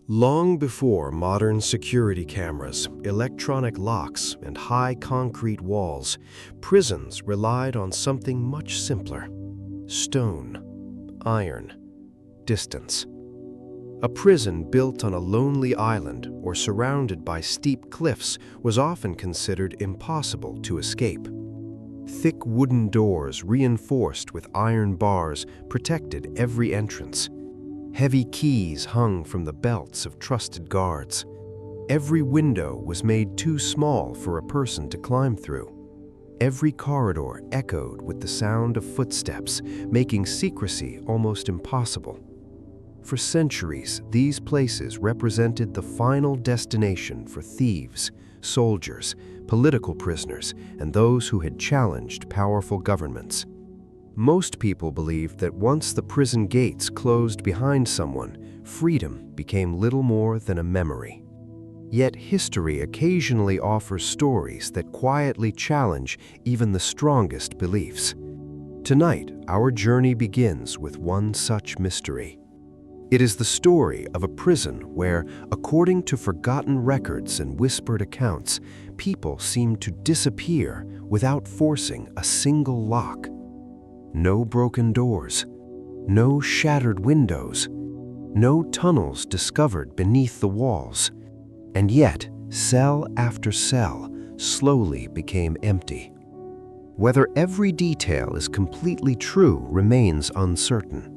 Long before modern security cameras, electronic locks, and high concrete walls, prisons relied on something much simpler: stone, iron, distance. A prison built on a lonely island or surrounded by steep cliffs was often considered impossible to escape. Thick wooden doors reinforced with iron bars protected every entrance. Heavy keys hung from the belts of trusted guards. Every window was made too small for a person to climb through. Every corridor echoed with the sound of footsteps, making secrecy almost impossible. For centuries, these places represented the final destination for thieves, soldiers, political prisoners, and those who had challenged powerful governments. Most people believed that once the prison gates closed behind someone, freedom became little more than a memory. Yet history occasionally offers stories that quietly challenge even the strongest beliefs. Tonight, our journey begins with one such mystery. It is the story of a prison where, according to forgotten records and whispered accounts, people seemed to disappear without forcing a single lock. No broken doors, no shattered windows, no tunnels discovered beneath the walls. And yet, cell after cell slowly became empty. Whether every detail is completely true remains uncertain.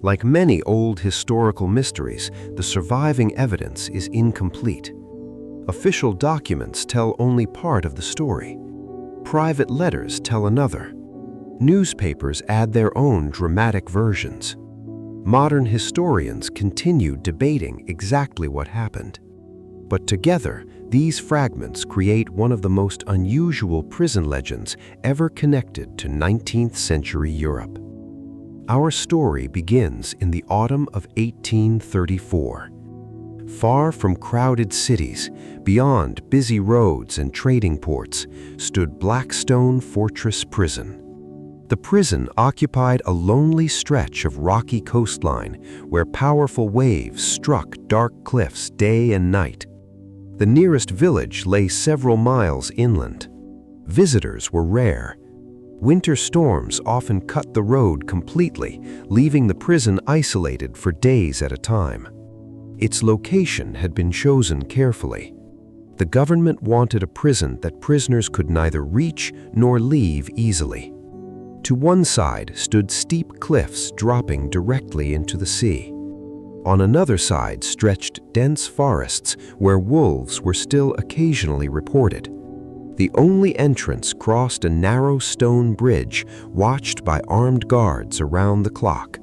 Like many old historical mysteries, the surviving evidence is incomplete. Official documents tell only part of the story. Private letters tell another. Newspapers add their own dramatic versions. Modern historians continue debating exactly what happened. But together, these fragments create one of the most unusual prison legends ever connected to 19th century Europe. Our story begins in the autumn of 1834. Far from crowded cities, beyond busy roads and trading ports, stood Blackstone Fortress prison. The prison occupied a lonely stretch of rocky coastline where powerful waves struck dark cliffs day and night. The nearest village lay several miles inland. Visitors were rare. Winter storms often cut the road completely, leaving the prison isolated for days at a time. Its location had been chosen carefully. The government wanted a prison that prisoners could neither reach nor leave easily. To one side stood steep cliffs dropping directly into the sea. On another side stretched dense forests where wolves were still occasionally reported. The only entrance crossed a narrow stone bridge watched by armed guards around the clock.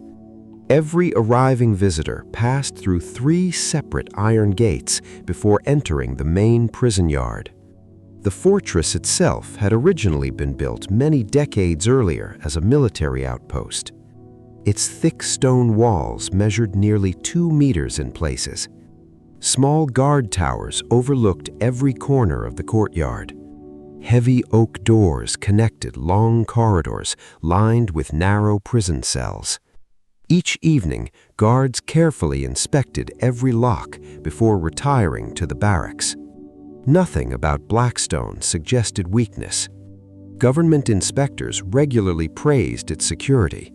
Every arriving visitor passed through 3 separate iron gates before entering the main prison yard. The fortress itself had originally been built many decades earlier as a military outpost. Its thick stone walls measured nearly 2 meters in places. Small guard towers overlooked every corner of the courtyard. Heavy oak doors connected long corridors lined with narrow prison cells. Each evening, guards carefully inspected every lock before retiring to the barracks. Nothing about Blackstone suggested weakness. Government inspectors regularly praised its security.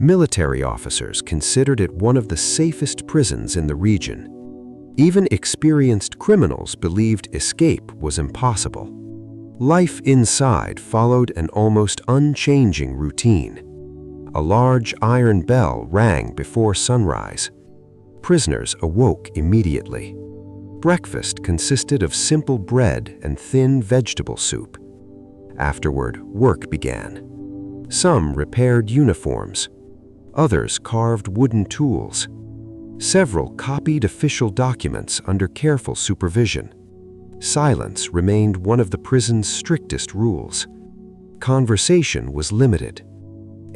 Military officers considered it one of the safest prisons in the region. Even experienced criminals believed escape was impossible. Life inside followed an almost unchanging routine. A large iron bell rang before sunrise. Prisoners awoke immediately. Breakfast consisted of simple bread and thin vegetable soup. Afterward, work began. Some repaired uniforms. Others carved wooden tools. Several copied official documents under careful supervision. Silence remained one of the prison's strictest rules. Conversation was limited.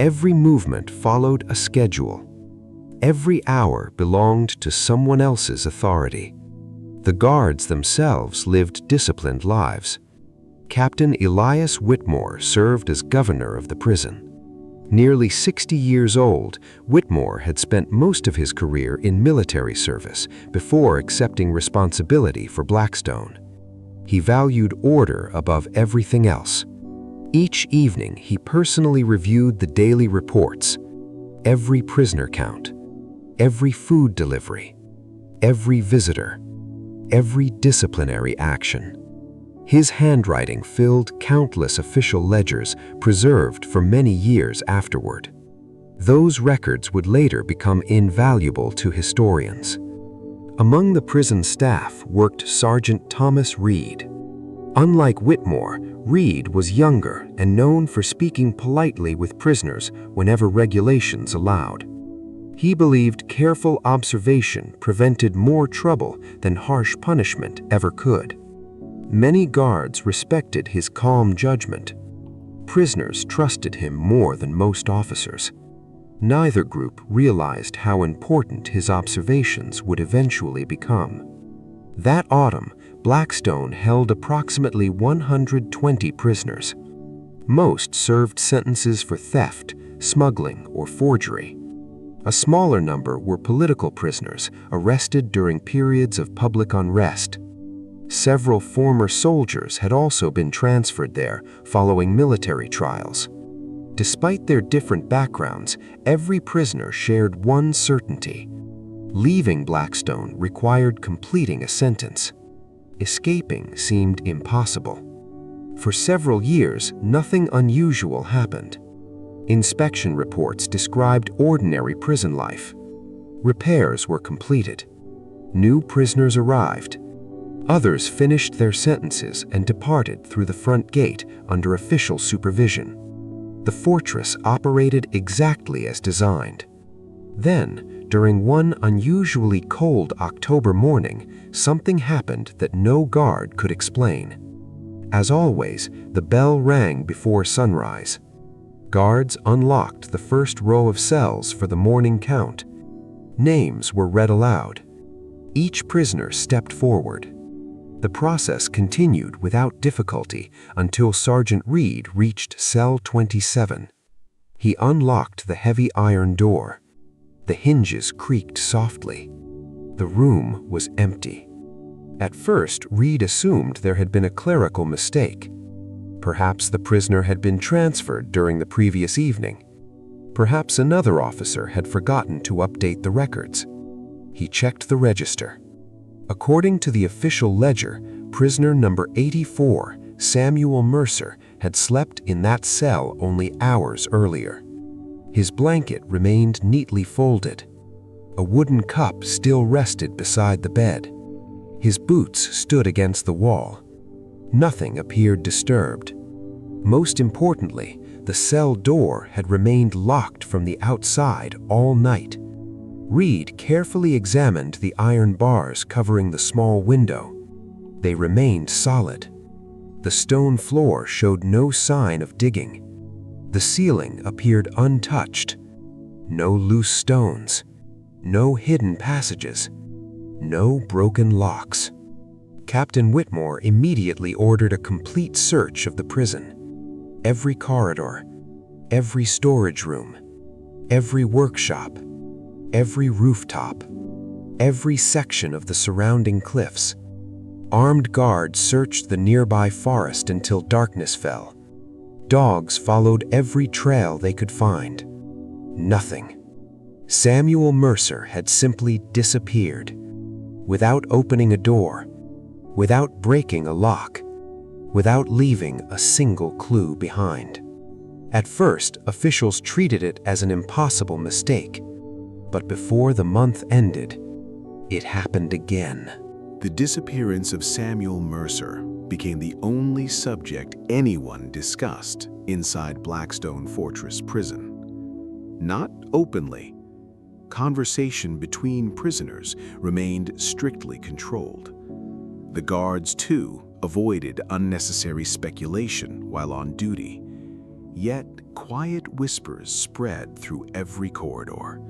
Every movement followed a schedule. Every hour belonged to someone else's authority. The guards themselves lived disciplined lives. Captain Elias Whitmore served as governor of the prison. Nearly 60 years old, Whitmore had spent most of his career in military service before accepting responsibility for Blackstone. He valued order above everything else. Each evening, he personally reviewed the daily reports, every prisoner count, every food delivery, every visitor, every disciplinary action. His handwriting filled countless official ledgers preserved for many years afterward. Those records would later become invaluable to historians. Among the prison staff worked Sergeant Thomas Reed. Unlike Whitmore, Reed was younger and known for speaking politely with prisoners whenever regulations allowed. He believed careful observation prevented more trouble than harsh punishment ever could. Many guards respected his calm judgment. Prisoners trusted him more than most officers. Neither group realized how important his observations would eventually become. That autumn, Blackstone held approximately 120 prisoners. Most served sentences for theft, smuggling, or forgery. A smaller number were political prisoners arrested during periods of public unrest. Several former soldiers had also been transferred there following military trials. Despite their different backgrounds, every prisoner shared one certainty. Leaving Blackstone required completing a sentence. Escaping seemed impossible. For several years, nothing unusual happened. Inspection reports described ordinary prison life. Repairs were completed. New prisoners arrived. Others finished their sentences and departed through the front gate under official supervision. The fortress operated exactly as designed. Then, during one unusually cold October morning, something happened that no guard could explain. As always, the bell rang before sunrise. Guards unlocked the first row of cells for the morning count. Names were read aloud. Each prisoner stepped forward. The process continued without difficulty until Sergeant Reed reached cell 27. He unlocked the heavy iron door. The hinges creaked softly. The room was empty. At first, Reed assumed there had been a clerical mistake. Perhaps the prisoner had been transferred during the previous evening. Perhaps another officer had forgotten to update the records. He checked the register. According to the official ledger, prisoner number 84, Samuel Mercer, had slept in that cell only hours earlier. His blanket remained neatly folded. A wooden cup still rested beside the bed. His boots stood against the wall. Nothing appeared disturbed. Most importantly, the cell door had remained locked from the outside all night. Reed carefully examined the iron bars covering the small window. They remained solid. The stone floor showed no sign of digging. The ceiling appeared untouched. No loose stones. No hidden passages. No broken locks. Captain Whitmore immediately ordered a complete search of the prison. Every corridor, every storage room, every workshop, every rooftop, every section of the surrounding cliffs. Armed guards searched the nearby forest until darkness fell. Dogs followed every trail they could find. Nothing. Samuel Mercer had simply disappeared. Without opening a door, without breaking a lock, without leaving a single clue behind. At first, officials treated it as an impossible mistake. But before the month ended, it happened again. The disappearance of Samuel Mercer became the only subject anyone discussed inside Blackstone Fortress prison. Not openly. Conversation between prisoners remained strictly controlled. The guards, too, avoided unnecessary speculation while on duty. Yet, quiet whispers spread through every corridor.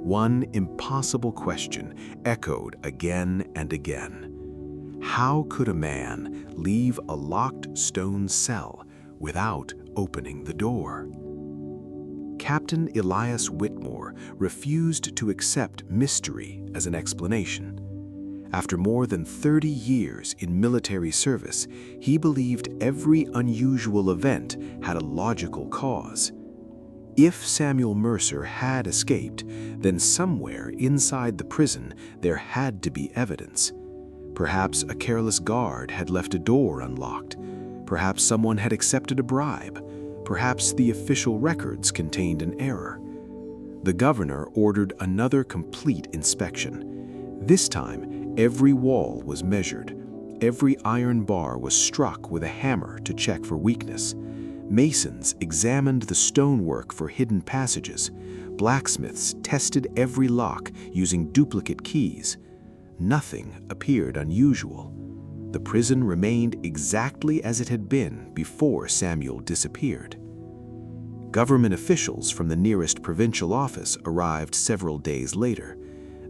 One impossible question echoed again and again. How could a man leave a locked stone cell without opening the door? Captain Elias Whitmore refused to accept mystery as an explanation. After more than 30 years in military service, he believed every unusual event had a logical cause. If Samuel Mercer had escaped, then somewhere inside the prison there had to be evidence. Perhaps a careless guard had left a door unlocked. Perhaps someone had accepted a bribe. Perhaps the official records contained an error. The governor ordered another complete inspection. This time, every wall was measured. Every iron bar was struck with a hammer to check for weakness. Masons examined the stonework for hidden passages. Blacksmiths tested every lock using duplicate keys. Nothing appeared unusual. The prison remained exactly as it had been before Samuel disappeared. Government officials from the nearest provincial office arrived several days later.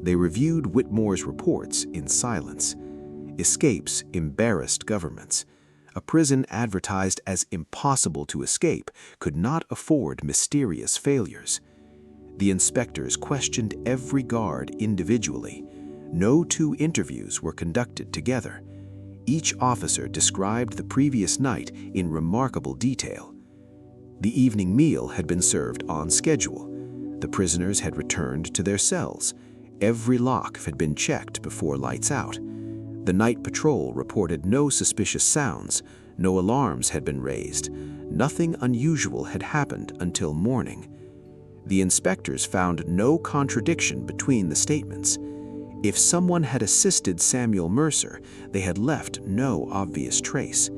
They reviewed Whitmore's reports in silence. Escapes embarrassed governments. A prison advertised as impossible to escape could not afford mysterious failures. The inspectors questioned every guard individually. No two interviews were conducted together. Each officer described the previous night in remarkable detail. The evening meal had been served on schedule. The prisoners had returned to their cells. Every lock had been checked before lights out. The night patrol reported no suspicious sounds. No alarms had been raised. Nothing unusual had happened until morning. The inspectors found no contradiction between the statements. If someone had assisted Samuel Mercer, they had left no obvious trace.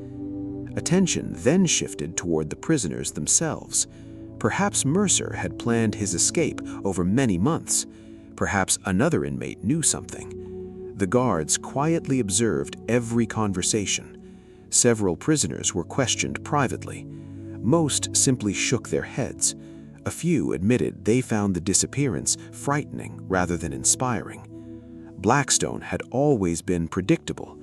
Attention then shifted toward the prisoners themselves. Perhaps Mercer had planned his escape over many months. Perhaps another inmate knew something. The guards quietly observed every conversation. Several prisoners were questioned privately. Most simply shook their heads. A few admitted they found the disappearance frightening rather than inspiring. Blackstone had always been predictable.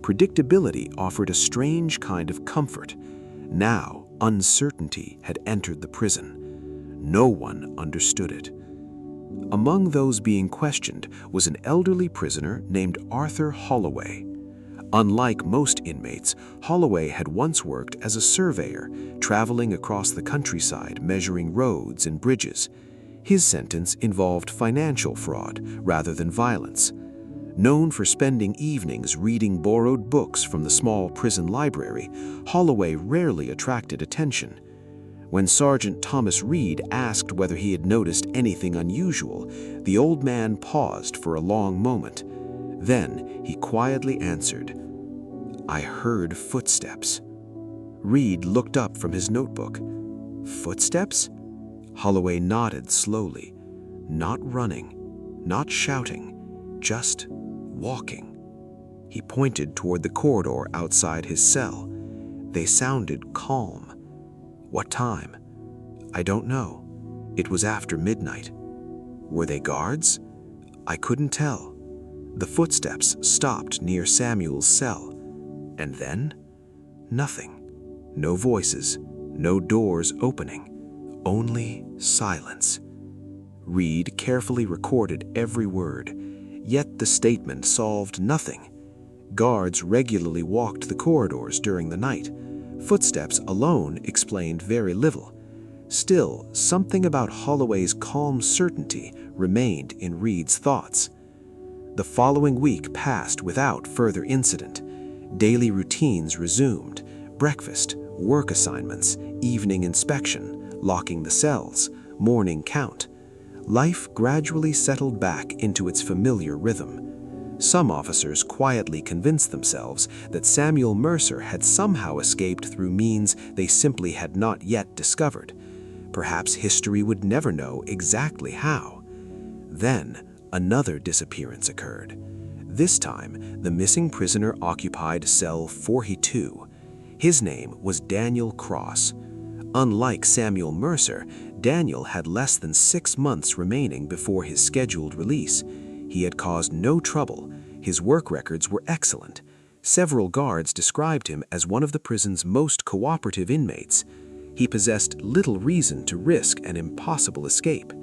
Predictability offered a strange kind of comfort. Now, uncertainty had entered the prison. No one understood it. Among those being questioned was an elderly prisoner named Arthur Holloway. Unlike most inmates, Holloway had once worked as a surveyor, traveling across the countryside measuring roads and bridges. His sentence involved financial fraud rather than violence. Known for spending evenings reading borrowed books from the small prison library, Holloway rarely attracted attention. When Sergeant Thomas Reed asked whether he had noticed anything unusual, the old man paused for a long moment. Then he quietly answered, "I heard footsteps." Reed looked up from his notebook. "Footsteps?" Holloway nodded slowly. Not running, not shouting, just walking. He pointed toward the corridor outside his cell. They sounded calm. "What time?" "I don't know. It was after midnight." "Were they guards?" "I couldn't tell." The footsteps stopped near Samuel's cell. And then, nothing. No voices, no doors opening, only silence. Reed carefully recorded every word, yet the statement solved nothing. Guards regularly walked the corridors during the night. Footsteps alone explained very little. Still, something about Holloway's calm certainty remained in Reed's thoughts. The following week passed without further incident. Daily routines resumed: breakfast, work assignments, evening inspection, locking the cells, morning count. Life gradually settled back into its familiar rhythm. Some officers quietly convinced themselves that Samuel Mercer had somehow escaped through means they simply had not yet discovered. Perhaps history would never know exactly how. Then, another disappearance occurred. This time, the missing prisoner occupied cell 42. His name was Daniel Cross. Unlike Samuel Mercer, Daniel had less than 6 months remaining before his scheduled release. He had caused no trouble. His work records were excellent. Several guards described him as one of the prison's most cooperative inmates. He possessed little reason to risk an impossible escape.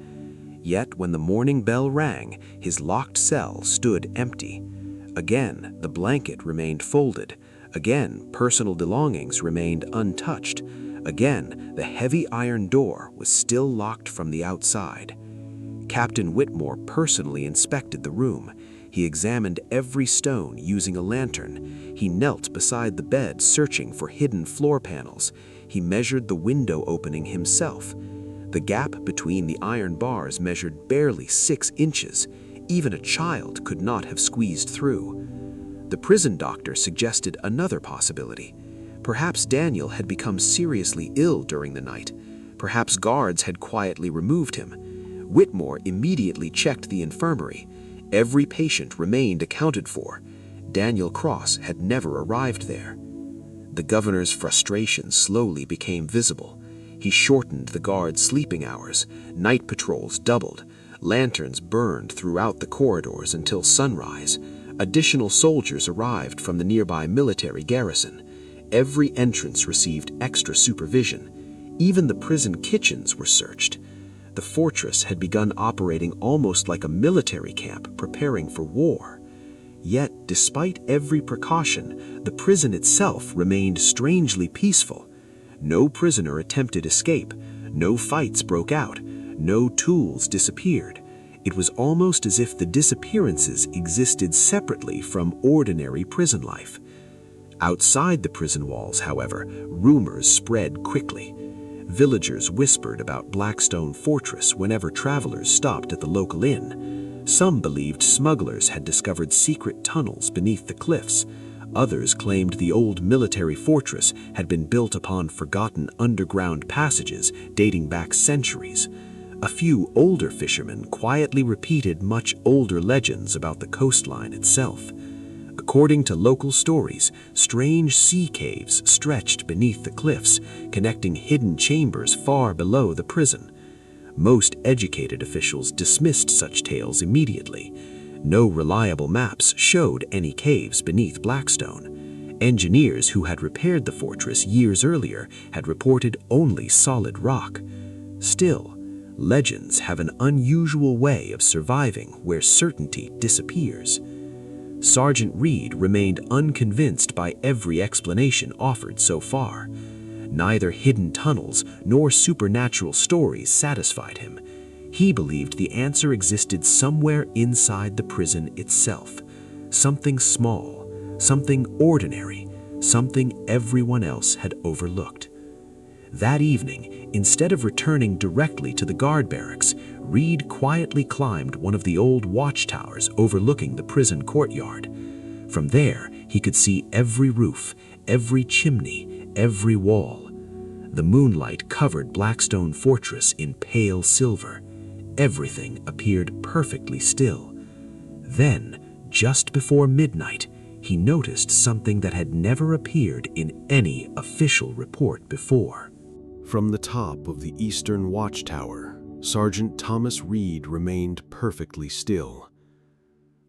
Yet when the morning bell rang, his locked cell stood empty. Again, the blanket remained folded. Again, personal belongings remained untouched. Again, the heavy iron door was still locked from the outside. Captain Whitmore personally inspected the room. He examined every stone using a lantern. He knelt beside the bed searching for hidden floor panels. He measured the window opening himself. The gap between the iron bars measured barely 6 inches. Even a child could not have squeezed through. The prison doctor suggested another possibility. Perhaps Daniel had become seriously ill during the night. Perhaps guards had quietly removed him. Whitmore immediately checked the infirmary. Every patient remained accounted for. Daniel Cross had never arrived there. The governor's frustration slowly became visible. He shortened the guards' sleeping hours. Night patrols doubled. Lanterns burned throughout the corridors until sunrise. Additional soldiers arrived from the nearby military garrison. Every entrance received extra supervision. Even the prison kitchens were searched. The fortress had begun operating almost like a military camp preparing for war. Yet, despite every precaution, the prison itself remained strangely peaceful. No prisoner attempted escape. No fights broke out. No tools disappeared. It was almost as if the disappearances existed separately from ordinary prison life. Outside the prison walls, however, rumors spread quickly. Villagers whispered about Blackstone Fortress whenever travelers stopped at the local inn. Some believed smugglers had discovered secret tunnels beneath the cliffs. Others claimed the old military fortress had been built upon forgotten underground passages dating back centuries. A few older fishermen quietly repeated much older legends about the coastline itself. According to local stories, strange sea caves stretched beneath the cliffs, connecting hidden chambers far below the prison. Most educated officials dismissed such tales immediately. No reliable maps showed any caves beneath Blackstone. Engineers who had repaired the fortress years earlier had reported only solid rock. Still, legends have an unusual way of surviving where certainty disappears. Sergeant Reed remained unconvinced by every explanation offered so far. Neither hidden tunnels nor supernatural stories satisfied him. He believed the answer existed somewhere inside the prison itself. Something small, something ordinary, something everyone else had overlooked. That evening, instead of returning directly to the guard barracks, Reed quietly climbed one of the old watchtowers overlooking the prison courtyard. From there, he could see every roof, every chimney, every wall. The moonlight covered Blackstone Fortress in pale silver. Everything appeared perfectly still. Then, just before midnight, he noticed something that had never appeared in any official report before. From the top of the eastern watchtower, Sergeant Thomas Reed remained perfectly still.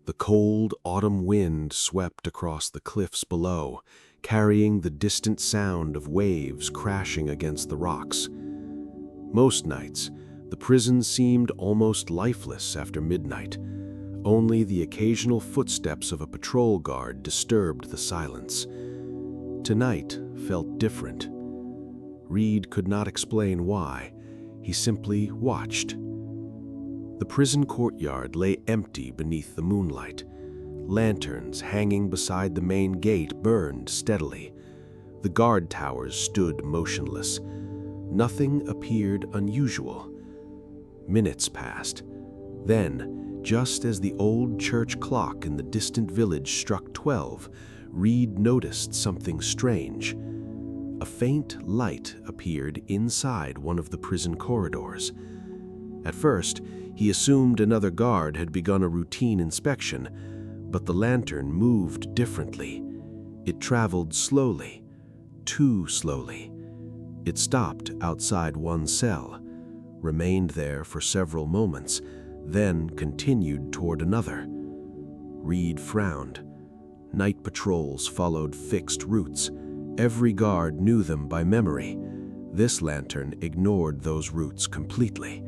The cold autumn wind swept across the cliffs below, carrying the distant sound of waves crashing against the rocks. Most nights, the prison seemed almost lifeless after midnight. Only the occasional footsteps of a patrol guard disturbed the silence. Tonight felt different. Reed could not explain why. He simply watched. The prison courtyard lay empty beneath the moonlight. Lanterns hanging beside the main gate burned steadily. The guard towers stood motionless. Nothing appeared unusual. Minutes passed. Then, just as the old church clock in the distant village struck 12, Reed noticed something strange. A faint light appeared inside one of the prison corridors. At first, he assumed another guard had begun a routine inspection, but the lantern moved differently. It traveled slowly, too slowly. It stopped outside one cell, remained there for several moments, then continued toward another. Reed frowned. Night patrols followed fixed routes. Every guard knew them by memory. This lantern ignored those routes completely.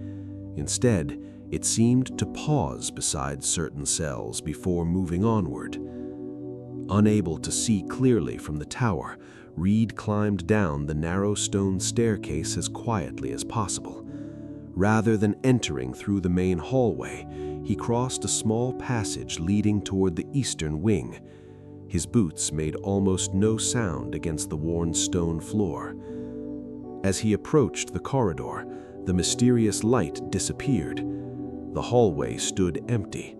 Instead, it seemed to pause beside certain cells before moving onward. Unable to see clearly from the tower, Reed climbed down the narrow stone staircase as quietly as possible. Rather than entering through the main hallway, he crossed a small passage leading toward the eastern wing. His boots made almost no sound against the worn stone floor. As he approached the corridor, the mysterious light disappeared. The hallway stood empty.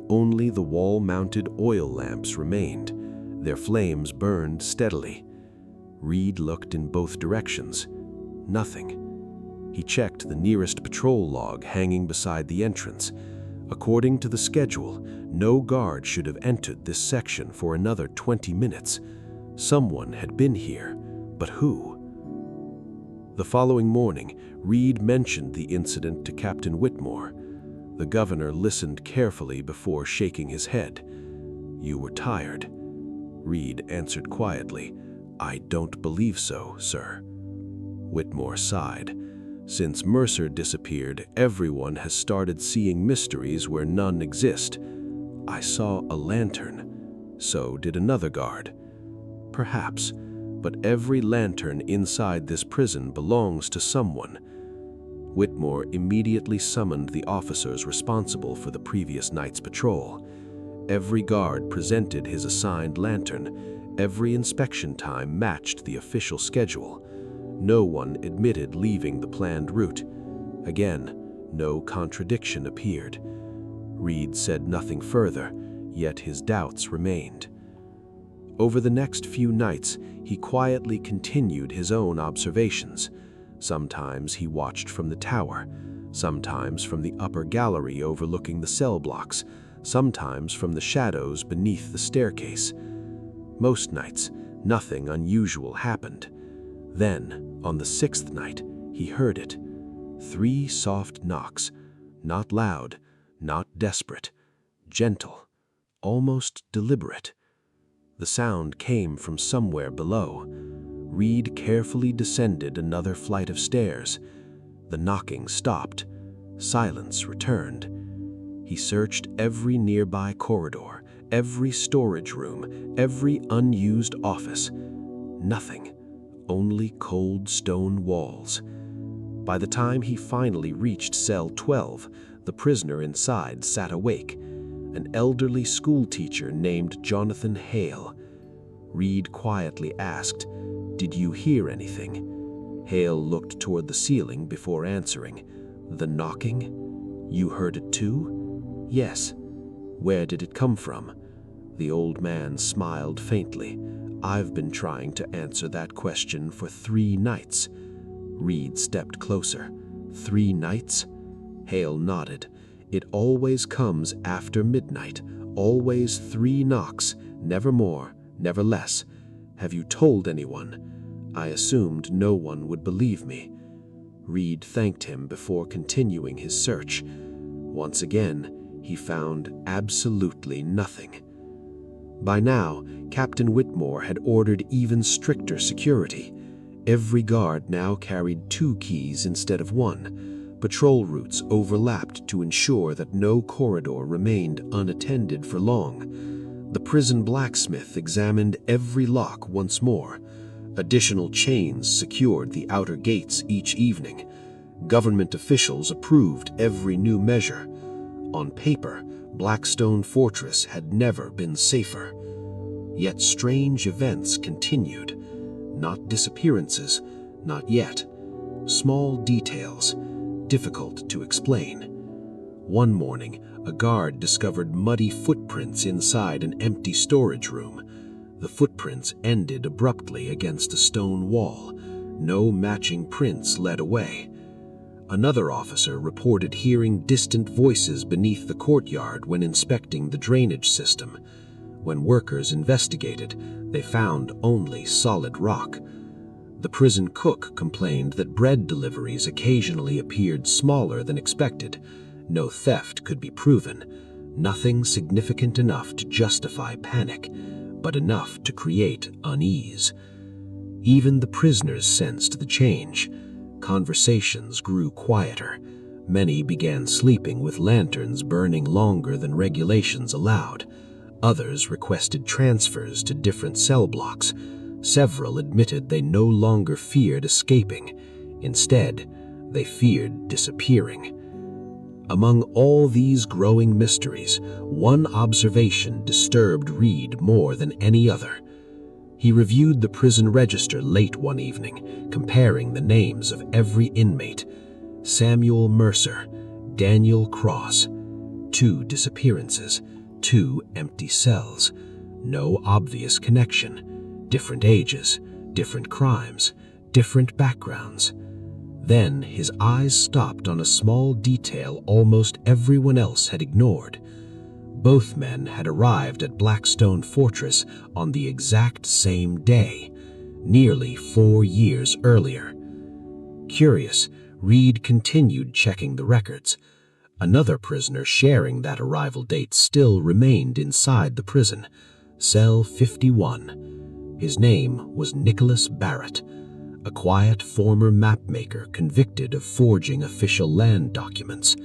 Only the wall-mounted oil lamps remained. Their flames burned steadily. Reed looked in both directions. Nothing. He checked the nearest patrol log hanging beside the entrance. According to the schedule, no guard should have entered this section for another 20 minutes. Someone had been here, but who? The following morning, Reed mentioned the incident to Captain Whitmore. The governor listened carefully before shaking his head. "You were tired." Reed answered quietly, "I don't believe so, sir." Whitmore sighed. "Since Mercer disappeared, everyone has started seeing mysteries where none exist. I saw a lantern. So did another guard. Perhaps, but every lantern inside this prison belongs to someone." Whitmore immediately summoned the officers responsible for the previous night's patrol. Every guard presented his assigned lantern. Every inspection time matched the official schedule. No one admitted leaving the planned route. Again, no contradiction appeared. Reed said nothing further, yet his doubts remained. Over the next few nights, he quietly continued his own observations. Sometimes he watched from the tower, sometimes from the upper gallery overlooking the cell blocks, sometimes from the shadows beneath the staircase. Most nights, nothing unusual happened. Then, on the 6th night, he heard it. 3 soft knocks, not loud, not desperate, gentle, almost deliberate. The sound came from somewhere below. Reed carefully descended another flight of stairs. The knocking stopped. Silence returned. He searched every nearby corridor, every storage room, every unused office. Nothing. Only cold stone walls. By the time he finally reached cell 12, the prisoner inside sat awake, an elderly schoolteacher named Jonathan Hale. Reed quietly asked, "Did you hear anything?" Hale looked toward the ceiling before answering. "The knocking? You heard it too?" "Yes." "Where did it come from?" The old man smiled faintly. "I've been trying to answer that question for 3 nights." Reed stepped closer. 3 nights? Hale nodded. "It always comes after midnight, always 3 knocks, never more, never less. Have you told anyone?" I assumed no one would believe me. Reed thanked him before continuing his search. Once again, he found absolutely nothing. By now, Captain Whitmore had ordered even stricter security. Every guard now carried 2 keys instead of 1. Patrol routes overlapped to ensure that no corridor remained unattended for long. The prison blacksmith examined every lock once more. Additional chains secured the outer gates each evening. Government officials approved every new measure. On paper, Blackstone Fortress had never been safer. Yet strange events continued. Not disappearances, not yet. Small details, difficult to explain. One morning, a guard discovered muddy footprints inside an empty storage room. The footprints ended abruptly against a stone wall. No matching prints led away. Another officer reported hearing distant voices beneath the courtyard when inspecting the drainage system. When workers investigated, they found only solid rock. The prison cook complained that bread deliveries occasionally appeared smaller than expected. No theft could be proven. Nothing significant enough to justify panic, but enough to create unease. Even the prisoners sensed the change. Conversations grew quieter. Many began sleeping with lanterns burning longer than regulations allowed. Others requested transfers to different cell blocks. Several admitted they no longer feared escaping. Instead, they feared disappearing. Among all these growing mysteries, one observation disturbed Reed more than any other. He reviewed the prison register late one evening, comparing the names of every inmate. Samuel Mercer, Daniel Cross. 2 disappearances, 2 empty cells. No obvious connection. Different ages, different crimes, different backgrounds. Then his eyes stopped on a small detail almost everyone else had ignored. Both men had arrived at Blackstone Fortress on the exact same day, nearly 4 years earlier. Curious, Reed continued checking the records. Another prisoner sharing that arrival date still remained inside the prison, cell 51. His name was Nicholas Barrett, a quiet former mapmaker convicted of forging official land documents.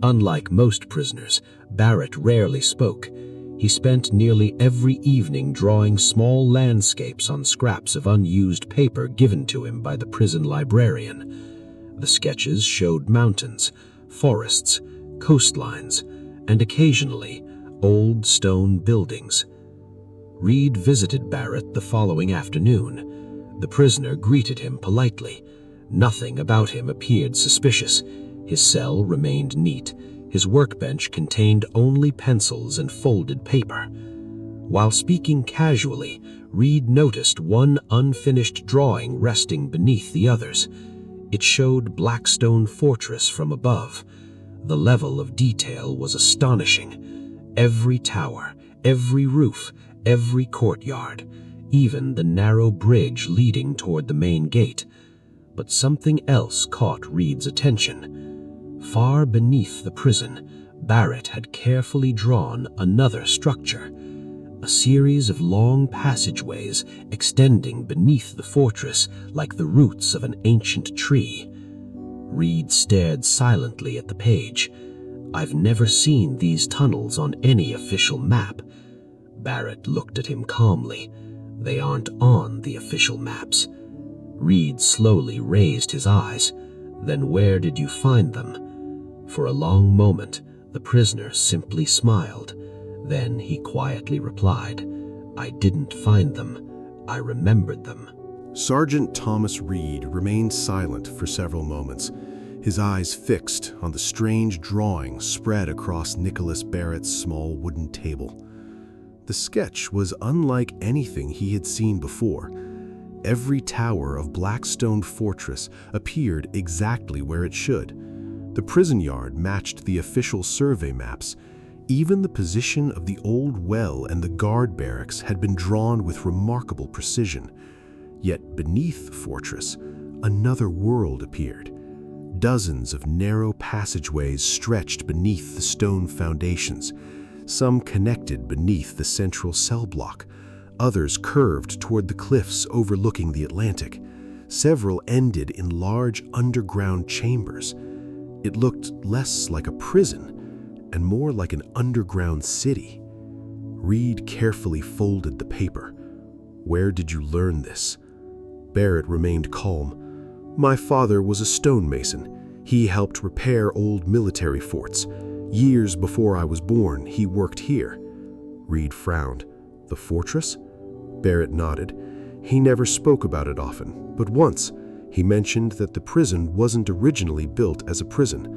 Unlike most prisoners, Barrett rarely spoke. He spent nearly every evening drawing small landscapes on scraps of unused paper given to him by the prison librarian. The sketches showed mountains, forests, coastlines, and occasionally old stone buildings. Reed visited Barrett the following afternoon. The prisoner greeted him politely. Nothing about him appeared suspicious. His cell remained neat. His workbench contained only pencils and folded paper. While speaking casually, Reed noticed one unfinished drawing resting beneath the others. It showed Blackstone Fortress from above. The level of detail was astonishing. Every tower, every roof, every courtyard, even the narrow bridge leading toward the main gate. But something else caught Reed's attention. Far beneath the prison, Barrett had carefully drawn another structure, a series of long passageways extending beneath the fortress like the roots of an ancient tree. Reed stared silently at the page. "I've never seen these tunnels on any official map." Barrett looked at him calmly. "They aren't on the official maps." Reed slowly raised his eyes. "Then where did you find them?" For a long moment, the prisoner simply smiled. Then he quietly replied, "I didn't find them. I remembered them." Sergeant Thomas Reed remained silent for several moments, his eyes fixed on the strange drawing spread across Nicholas Barrett's small wooden table. The sketch was unlike anything he had seen before. Every tower of Blackstone Fortress appeared exactly where it should. The prison yard matched the official survey maps. Even the position of the old well and the guard barracks had been drawn with remarkable precision. Yet beneath the fortress, another world appeared. Dozens of narrow passageways stretched beneath the stone foundations. Some connected beneath the central cell block. Others curved toward the cliffs overlooking the Atlantic. Several ended in large underground chambers. It looked less like a prison and more like an underground city. Reed carefully folded the paper. "Where did you learn this?" Barrett remained calm. "My father was a stonemason. He helped repair old military forts. Years before I was born, he worked here." Reed frowned. "The fortress?" Barrett nodded. He never spoke about it often, but once he mentioned that the prison wasn't originally built as a prison.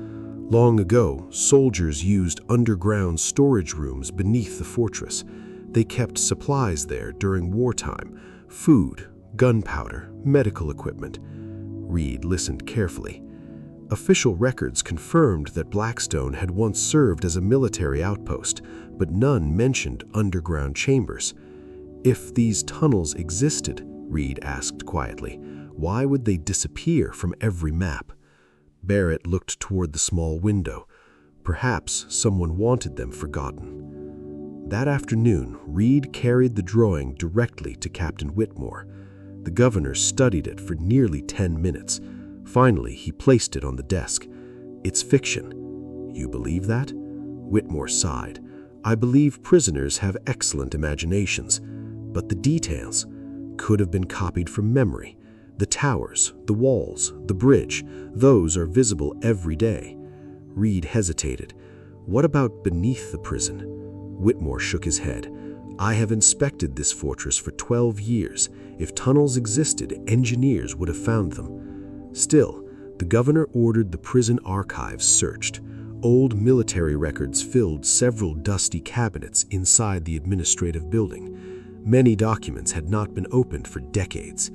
Long ago, soldiers used underground storage rooms beneath the fortress. They kept supplies there during wartime: food, gunpowder, medical equipment. Reed listened carefully. Official records confirmed that Blackstone had once served as a military outpost, but none mentioned underground chambers. If these tunnels existed, Reed asked quietly, why would they disappear from every map? Barrett looked toward the small window. Perhaps someone wanted them forgotten. That afternoon, Reed carried the drawing directly to Captain Whitmore. The governor studied it for nearly 10 minutes. Finally, he placed it on the desk. "It's fiction." "You believe that?" Whitmore sighed. "I believe prisoners have excellent imaginations, but the details could have been copied from memory. The towers, the walls, the bridge, those are visible every day." Reed hesitated. "What about beneath the prison?" Whitmore shook his head. "I have inspected this fortress for 12 years. If tunnels existed, engineers would have found them." Still, the governor ordered the prison archives searched. Old military records filled several dusty cabinets inside the administrative building. Many documents had not been opened for decades.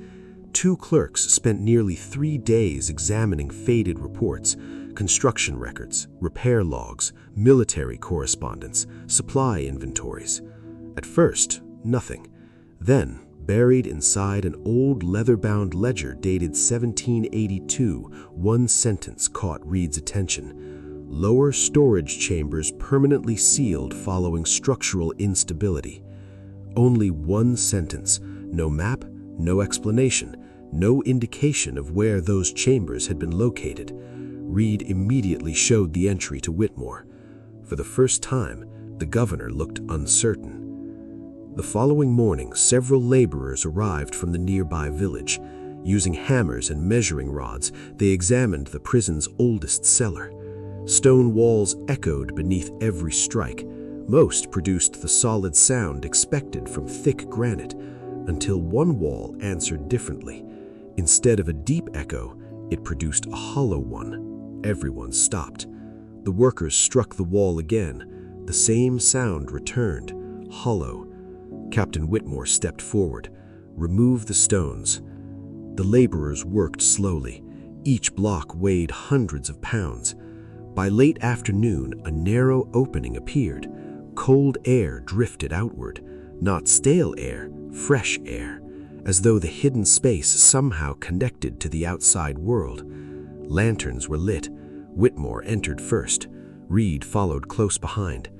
2 clerks spent nearly 3 days examining faded reports, construction records, repair logs, military correspondence, supply inventories. At first, nothing. Then, buried inside an old leather-bound ledger dated 1782, one sentence caught Reed's attention. "Lower storage chambers permanently sealed following structural instability." Only one sentence, no map, no explanation, no indication of where those chambers had been located. Reed immediately showed the entry to Whitmore. For the first time, the governor looked uncertain. The following morning, several laborers arrived from the nearby village. Using hammers and measuring rods, they examined the prison's oldest cellar. Stone walls echoed beneath every strike. Most produced the solid sound expected from thick granite, until one wall answered differently. Instead of a deep echo, it produced a hollow one. Everyone stopped. The workers struck the wall again. The same sound returned, hollow. Captain Whitmore stepped forward. "Remove the stones." The laborers worked slowly. Each block weighed hundreds of pounds. By late afternoon, a narrow opening appeared. Cold air drifted outward. Not stale air, fresh air, as though the hidden space somehow connected to the outside world. Lanterns were lit. Whitmore entered first. Reed followed close behind.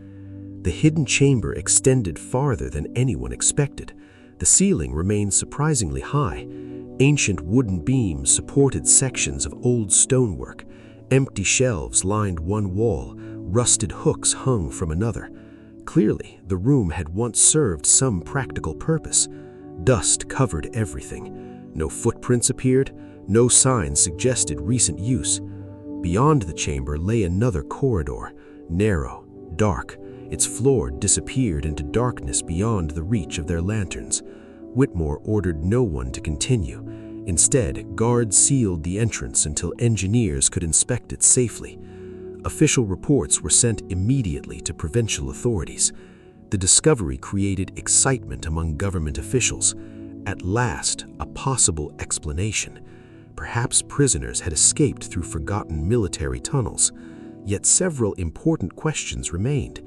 The hidden chamber extended farther than anyone expected. The ceiling remained surprisingly high. Ancient wooden beams supported sections of old stonework. Empty shelves lined one wall. Rusted hooks hung from another. Clearly, the room had once served some practical purpose. Dust covered everything. No footprints appeared. No signs suggested recent use. Beyond the chamber lay another corridor, narrow, dark. Its floor disappeared into darkness beyond the reach of their lanterns. Whitmore ordered no one to continue. Instead, guards sealed the entrance until engineers could inspect it safely. Official reports were sent immediately to provincial authorities. The discovery created excitement among government officials. At last, a possible explanation. Perhaps prisoners had escaped through forgotten military tunnels. Yet several important questions remained.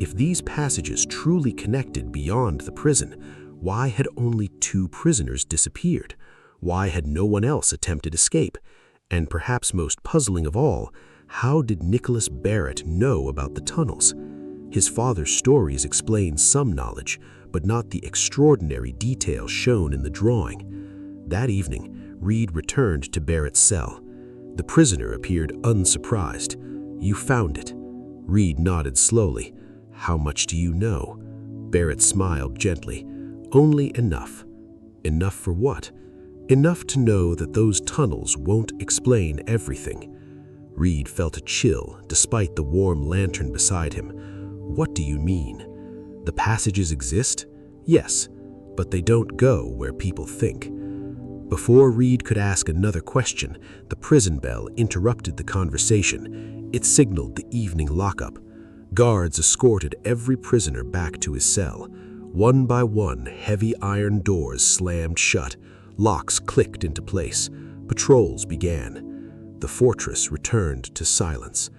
If these passages truly connected beyond the prison, why had only 2 prisoners disappeared? Why had no one else attempted escape? And perhaps most puzzling of all, how did Nicholas Barrett know about the tunnels? His father's stories explained some knowledge, but not the extraordinary details shown in the drawing. That evening, Reed returned to Barrett's cell. The prisoner appeared unsurprised. "You found it." Reed nodded slowly. "How much do you know?" Barrett smiled gently. "Only enough." "Enough for what?" "Enough to know that those tunnels won't explain everything." Reed felt a chill, despite the warm lantern beside him. "What do you mean?" "The passages exist?" "Yes, but they don't go where people think." Before Reed could ask another question, the prison bell interrupted the conversation. It signaled the evening lockup. Guards escorted every prisoner back to his cell. One by one, heavy iron doors slammed shut. Locks clicked into place. Patrols began. The fortress returned to silence.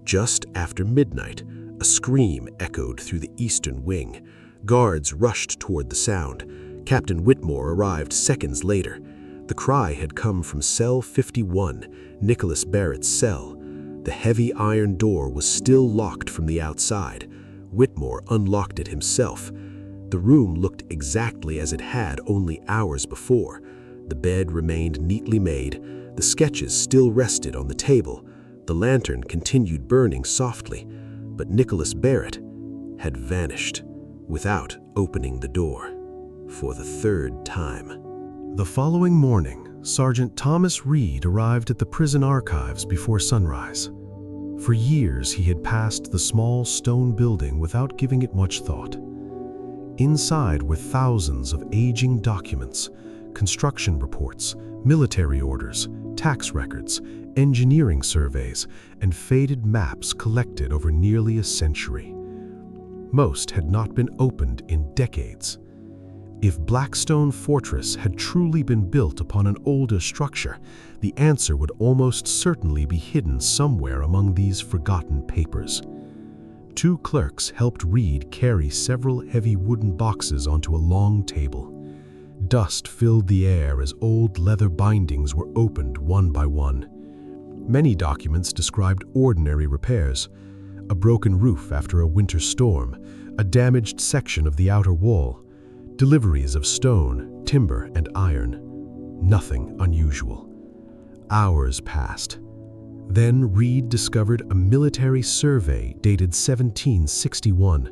Just after midnight, a scream echoed through the eastern wing. Guards rushed toward the sound. Captain Whitmore arrived seconds later. The cry had come from cell 51, Nicholas Barrett's cell. The heavy iron door was still locked from the outside. Whitmore unlocked it himself. The room looked exactly as it had only hours before. The bed remained neatly made, the sketches still rested on the table, the lantern continued burning softly, but Nicholas Barrett had vanished without opening the door for the third time. The following morning, Sergeant Thomas Reed arrived at the prison archives before sunrise. For years, he had passed the small stone building without giving it much thought. Inside were thousands of aging documents, construction reports, military orders, tax records, engineering surveys, and faded maps collected over nearly a century. Most had not been opened in decades. If Blackstone Fortress had truly been built upon an older structure, the answer would almost certainly be hidden somewhere among these forgotten papers. Two clerks helped Reed carry several heavy wooden boxes onto a long table. Dust filled the air as old leather bindings were opened one by one. Many documents described ordinary repairs: a broken roof after a winter storm, a damaged section of the outer wall, deliveries of stone, timber, and iron. Nothing unusual. Hours passed. Then Reed discovered a military survey dated 1761.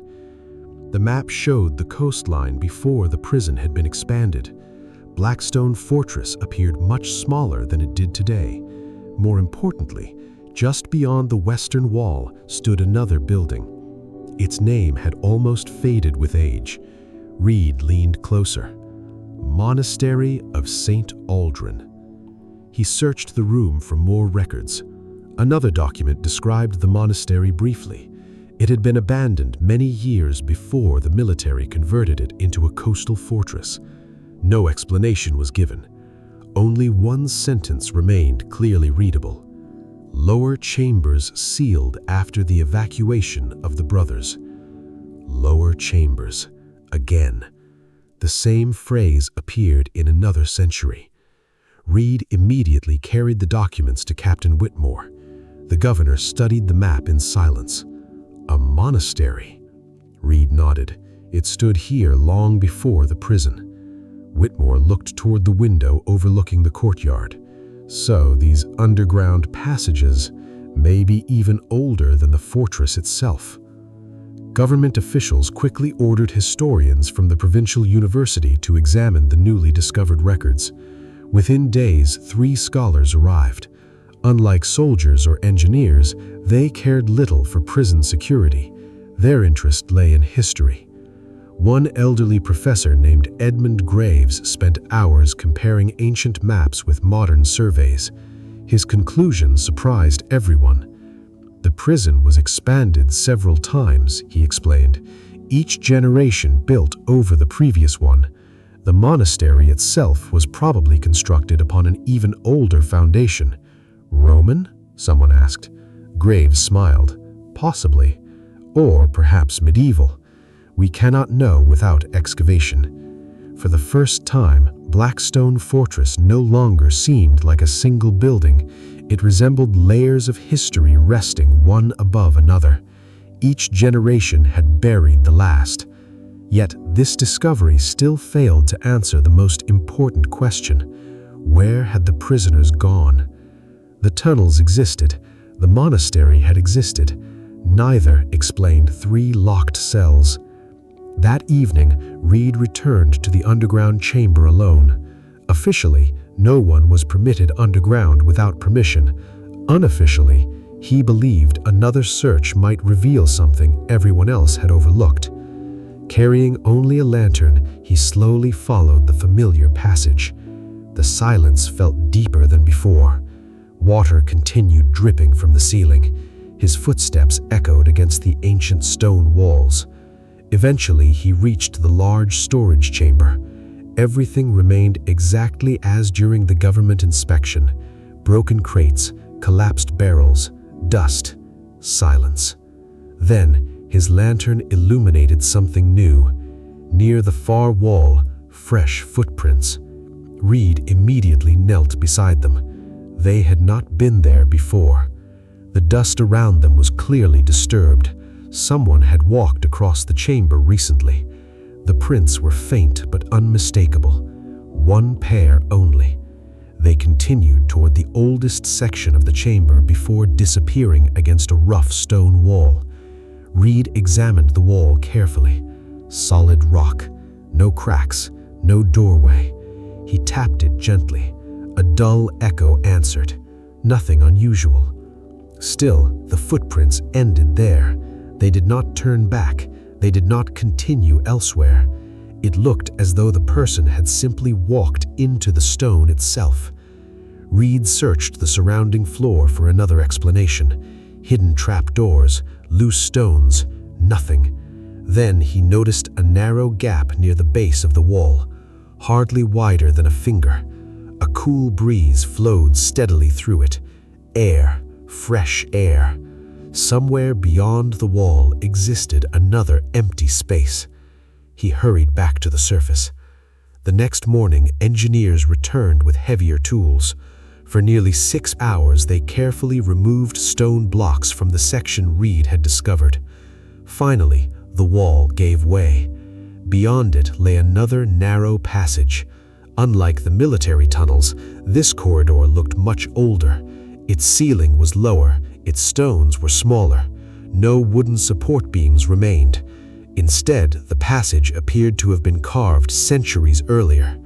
The map showed the coastline before the prison had been expanded. Blackstone Fortress appeared much smaller than it did today. More importantly, just beyond the western wall stood another building. Its name had almost faded with age. Reed leaned closer. Monastery of St. Aldrin. He searched the room for more records. Another document described the monastery briefly. It had been abandoned many years before the military converted it into a coastal fortress. No explanation was given. Only one sentence remained clearly readable: lower chambers sealed after the evacuation of the brothers. Lower chambers. Again. The same phrase appeared in another century. Reed immediately carried the documents to Captain Whitmore. The governor studied the map in silence. A monastery? Reed nodded. It stood here long before the prison. Whitmore looked toward the window overlooking the courtyard. So these underground passages may be even older than the fortress itself. Government officials quickly ordered historians from the provincial university to examine the newly discovered records. Within days, 3 scholars arrived. Unlike soldiers or engineers, they cared little for prison security. Their interest lay in history. One elderly professor named Edmund Graves spent hours comparing ancient maps with modern surveys. His conclusion surprised everyone. The prison was expanded several times, he explained, each generation built over the previous one. The monastery itself was probably constructed upon an even older foundation. Roman? Someone asked. Graves smiled. Possibly. Or perhaps medieval. We cannot know without excavation. For the first time, Blackstone Fortress no longer seemed like a single building. It resembled layers of history resting one above another. Each generation had buried the last. Yet this discovery still failed to answer the most important question. Where had the prisoners gone? The tunnels existed. The monastery had existed. Neither explained 3 locked cells. That evening, Reed returned to the underground chamber alone. Officially, no one was permitted underground without permission. Unofficially, he believed another search might reveal something everyone else had overlooked. Carrying only a lantern, he slowly followed the familiar passage. The silence felt deeper than before. Water continued dripping from the ceiling. His footsteps echoed against the ancient stone walls. Eventually, he reached the large storage chamber. Everything remained exactly as during the government inspection. Broken crates, collapsed barrels, dust, silence. Then, his lantern illuminated something new. Near the far wall, fresh footprints. Reed immediately knelt beside them. They had not been there before. The dust around them was clearly disturbed. Someone had walked across the chamber recently. The prints were faint but unmistakable. One pair only. They continued toward the oldest section of the chamber before disappearing against a rough stone wall. Reed examined the wall carefully. Solid rock, no cracks, no doorway. He tapped it gently. A dull echo answered. Nothing unusual. Still, the footprints ended there. They did not turn back. They did not continue elsewhere. It looked as though the person had simply walked into the stone itself. Reed searched the surrounding floor for another explanation. Hidden trapdoors, loose stones, nothing. Then he noticed a narrow gap near the base of the wall, hardly wider than a finger. A cool breeze flowed steadily through it. Air, fresh air. Somewhere beyond the wall existed another empty space. He hurried back to the surface. The next morning, engineers returned with heavier tools. For nearly 6 hours, they carefully removed stone blocks from the section Reed had discovered. Finally, the wall gave way. Beyond it lay another narrow passage. Unlike the military tunnels, this corridor looked much older. Its ceiling was lower, its stones were smaller. No wooden support beams remained. Instead, the passage appeared to have been carved centuries earlier.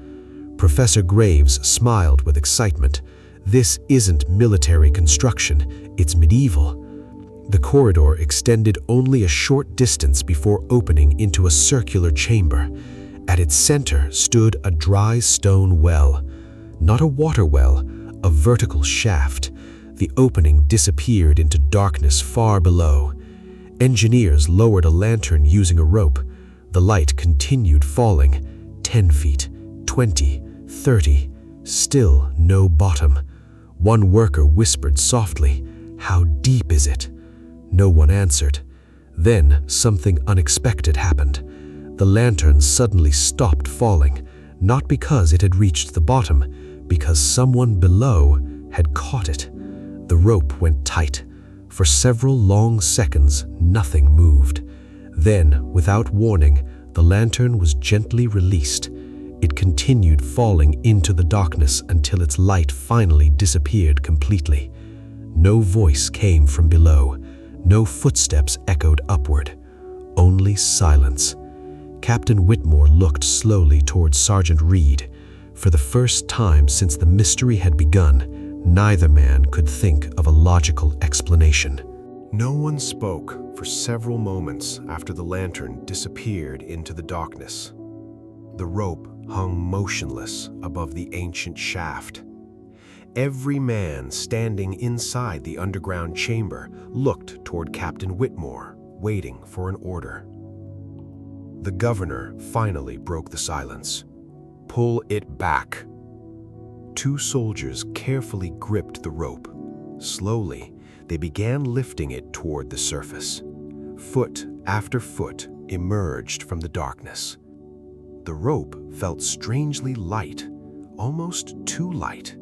Professor Graves smiled with excitement. This isn't military construction, it's medieval. The corridor extended only a short distance before opening into a circular chamber. At its center stood a dry stone well. Not a water well, a vertical shaft. The opening disappeared into darkness far below. Engineers lowered a lantern using a rope. The light continued falling. 10 feet, 20, 30. Still no bottom. One worker whispered softly, "How deep is it?" No one answered. Then something unexpected happened. The lantern suddenly stopped falling, not because it had reached the bottom, because someone below had caught it. The rope went tight. For several long seconds, nothing moved. Then, without warning, the lantern was gently released. It continued falling into the darkness until its light finally disappeared completely. No voice came from below. No footsteps echoed upward. Only silence. Captain Whitmore looked slowly towards Sergeant Reed. For the first time since the mystery had begun, neither man could think of a logical explanation. No one spoke for several moments after the lantern disappeared into the darkness. The rope hung motionless above the ancient shaft. Every man standing inside the underground chamber looked toward Captain Whitmore, waiting for an order. The governor finally broke the silence. "Pull it back." 2 soldiers carefully gripped the rope. Slowly, they began lifting it toward the surface. Foot after foot emerged from the darkness. The rope felt strangely light, almost too light.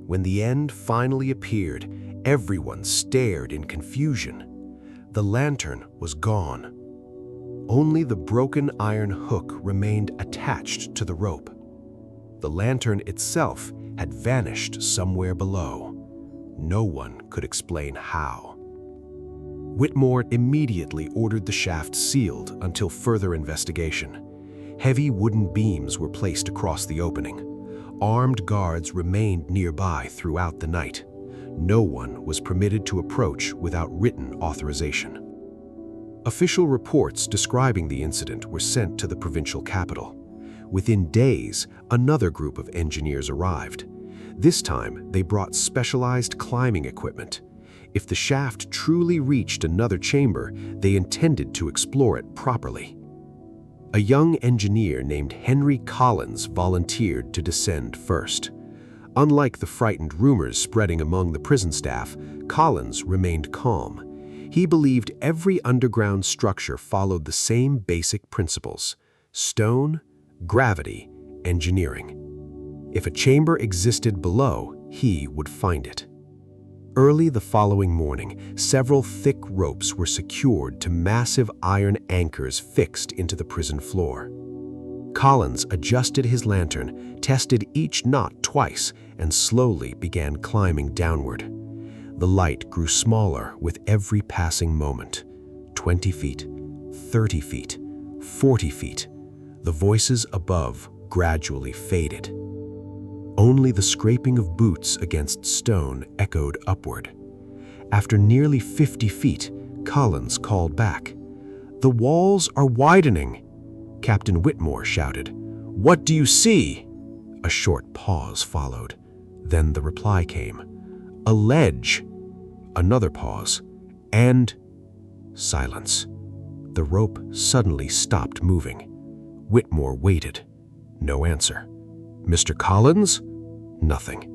When the end finally appeared, everyone stared in confusion. The lantern was gone. Only the broken iron hook remained attached to the rope. The lantern itself had vanished somewhere below. No one could explain how. Whitmore immediately ordered the shaft sealed until further investigation. Heavy wooden beams were placed across the opening. Armed guards remained nearby throughout the night. No one was permitted to approach without written authorization. Official reports describing the incident were sent to the provincial capital. Within days, another group of engineers arrived. This time, they brought specialized climbing equipment. If the shaft truly reached another chamber, they intended to explore it properly. A young engineer named Henry Collins volunteered to descend first. Unlike the frightened rumors spreading among the prison staff, Collins remained calm. He believed every underground structure followed the same basic principles: stone, gravity, engineering. If a chamber existed below, he would find it. Early the following morning, several thick ropes were secured to massive iron anchors fixed into the prison floor. Collins adjusted his lantern, tested each knot twice, and slowly began climbing downward. The light grew smaller with every passing moment. 20 feet, 30 feet, 40 feet. The voices above gradually faded. Only the scraping of boots against stone echoed upward. After nearly 50 feet, Collins called back. "The walls are widening," Captain Whitmore shouted. "What do you see?" A short pause followed. Then the reply came. "A ledge." Another pause. And silence. The rope suddenly stopped moving. Whitmore waited. No answer. "Mr. Collins?" Nothing.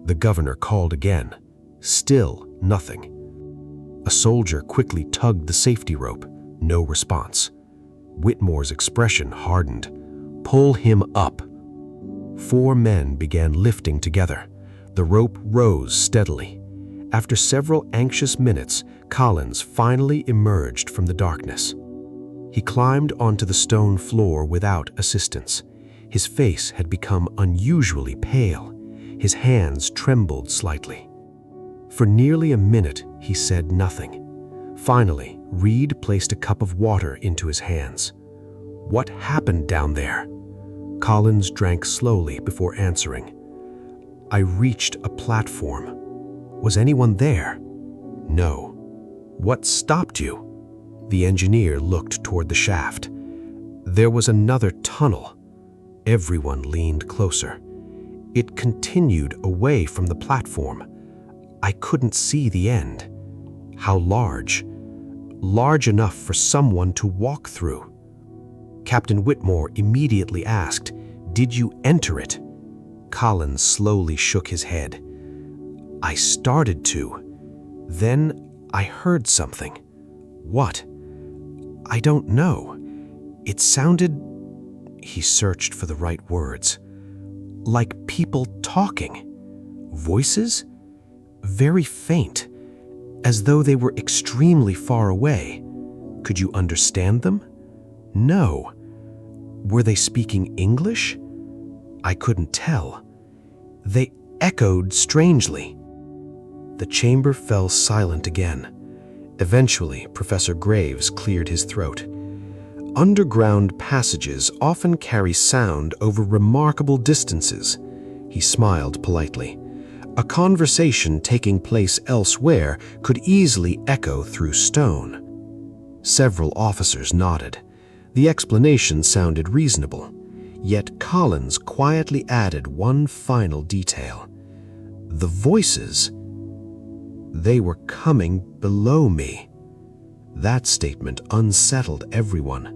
The governor called again. Still nothing. A soldier quickly tugged the safety rope. No response. Whitmore's expression hardened. "Pull him up." 4 men began lifting together. The rope rose steadily. After several anxious minutes, Collins finally emerged from the darkness. He climbed onto the stone floor without assistance. His face had become unusually pale. His hands trembled slightly. For nearly a minute, he said nothing. Finally, Reed placed a cup of water into his hands. "What happened down there?" Collins drank slowly before answering. "I reached a platform. Was anyone there?" "No." "What stopped you?" The engineer looked toward the shaft. "There was another tunnel." Everyone leaned closer. "It continued away from the platform. I couldn't see the end." "How large?" "Large enough for someone to walk through." Captain Whitmore immediately asked, "Did you enter it?" Collins slowly shook his head. "I started to. Then I heard something." "What?" "I don't know. It sounded—" He searched for the right words. "Like people talking. Voices? Very faint, as though they were extremely far away. Could you understand them?" "No." "Were they speaking English?" "I couldn't tell. They echoed strangely." The chamber fell silent again. Eventually, Professor Graves cleared his throat. "Underground passages often carry sound over remarkable distances." He smiled politely. "A conversation taking place elsewhere could easily echo through stone." Several officers nodded. The explanation sounded reasonable. Yet Collins quietly added one final detail. "The voices, they were coming below me." That statement unsettled everyone.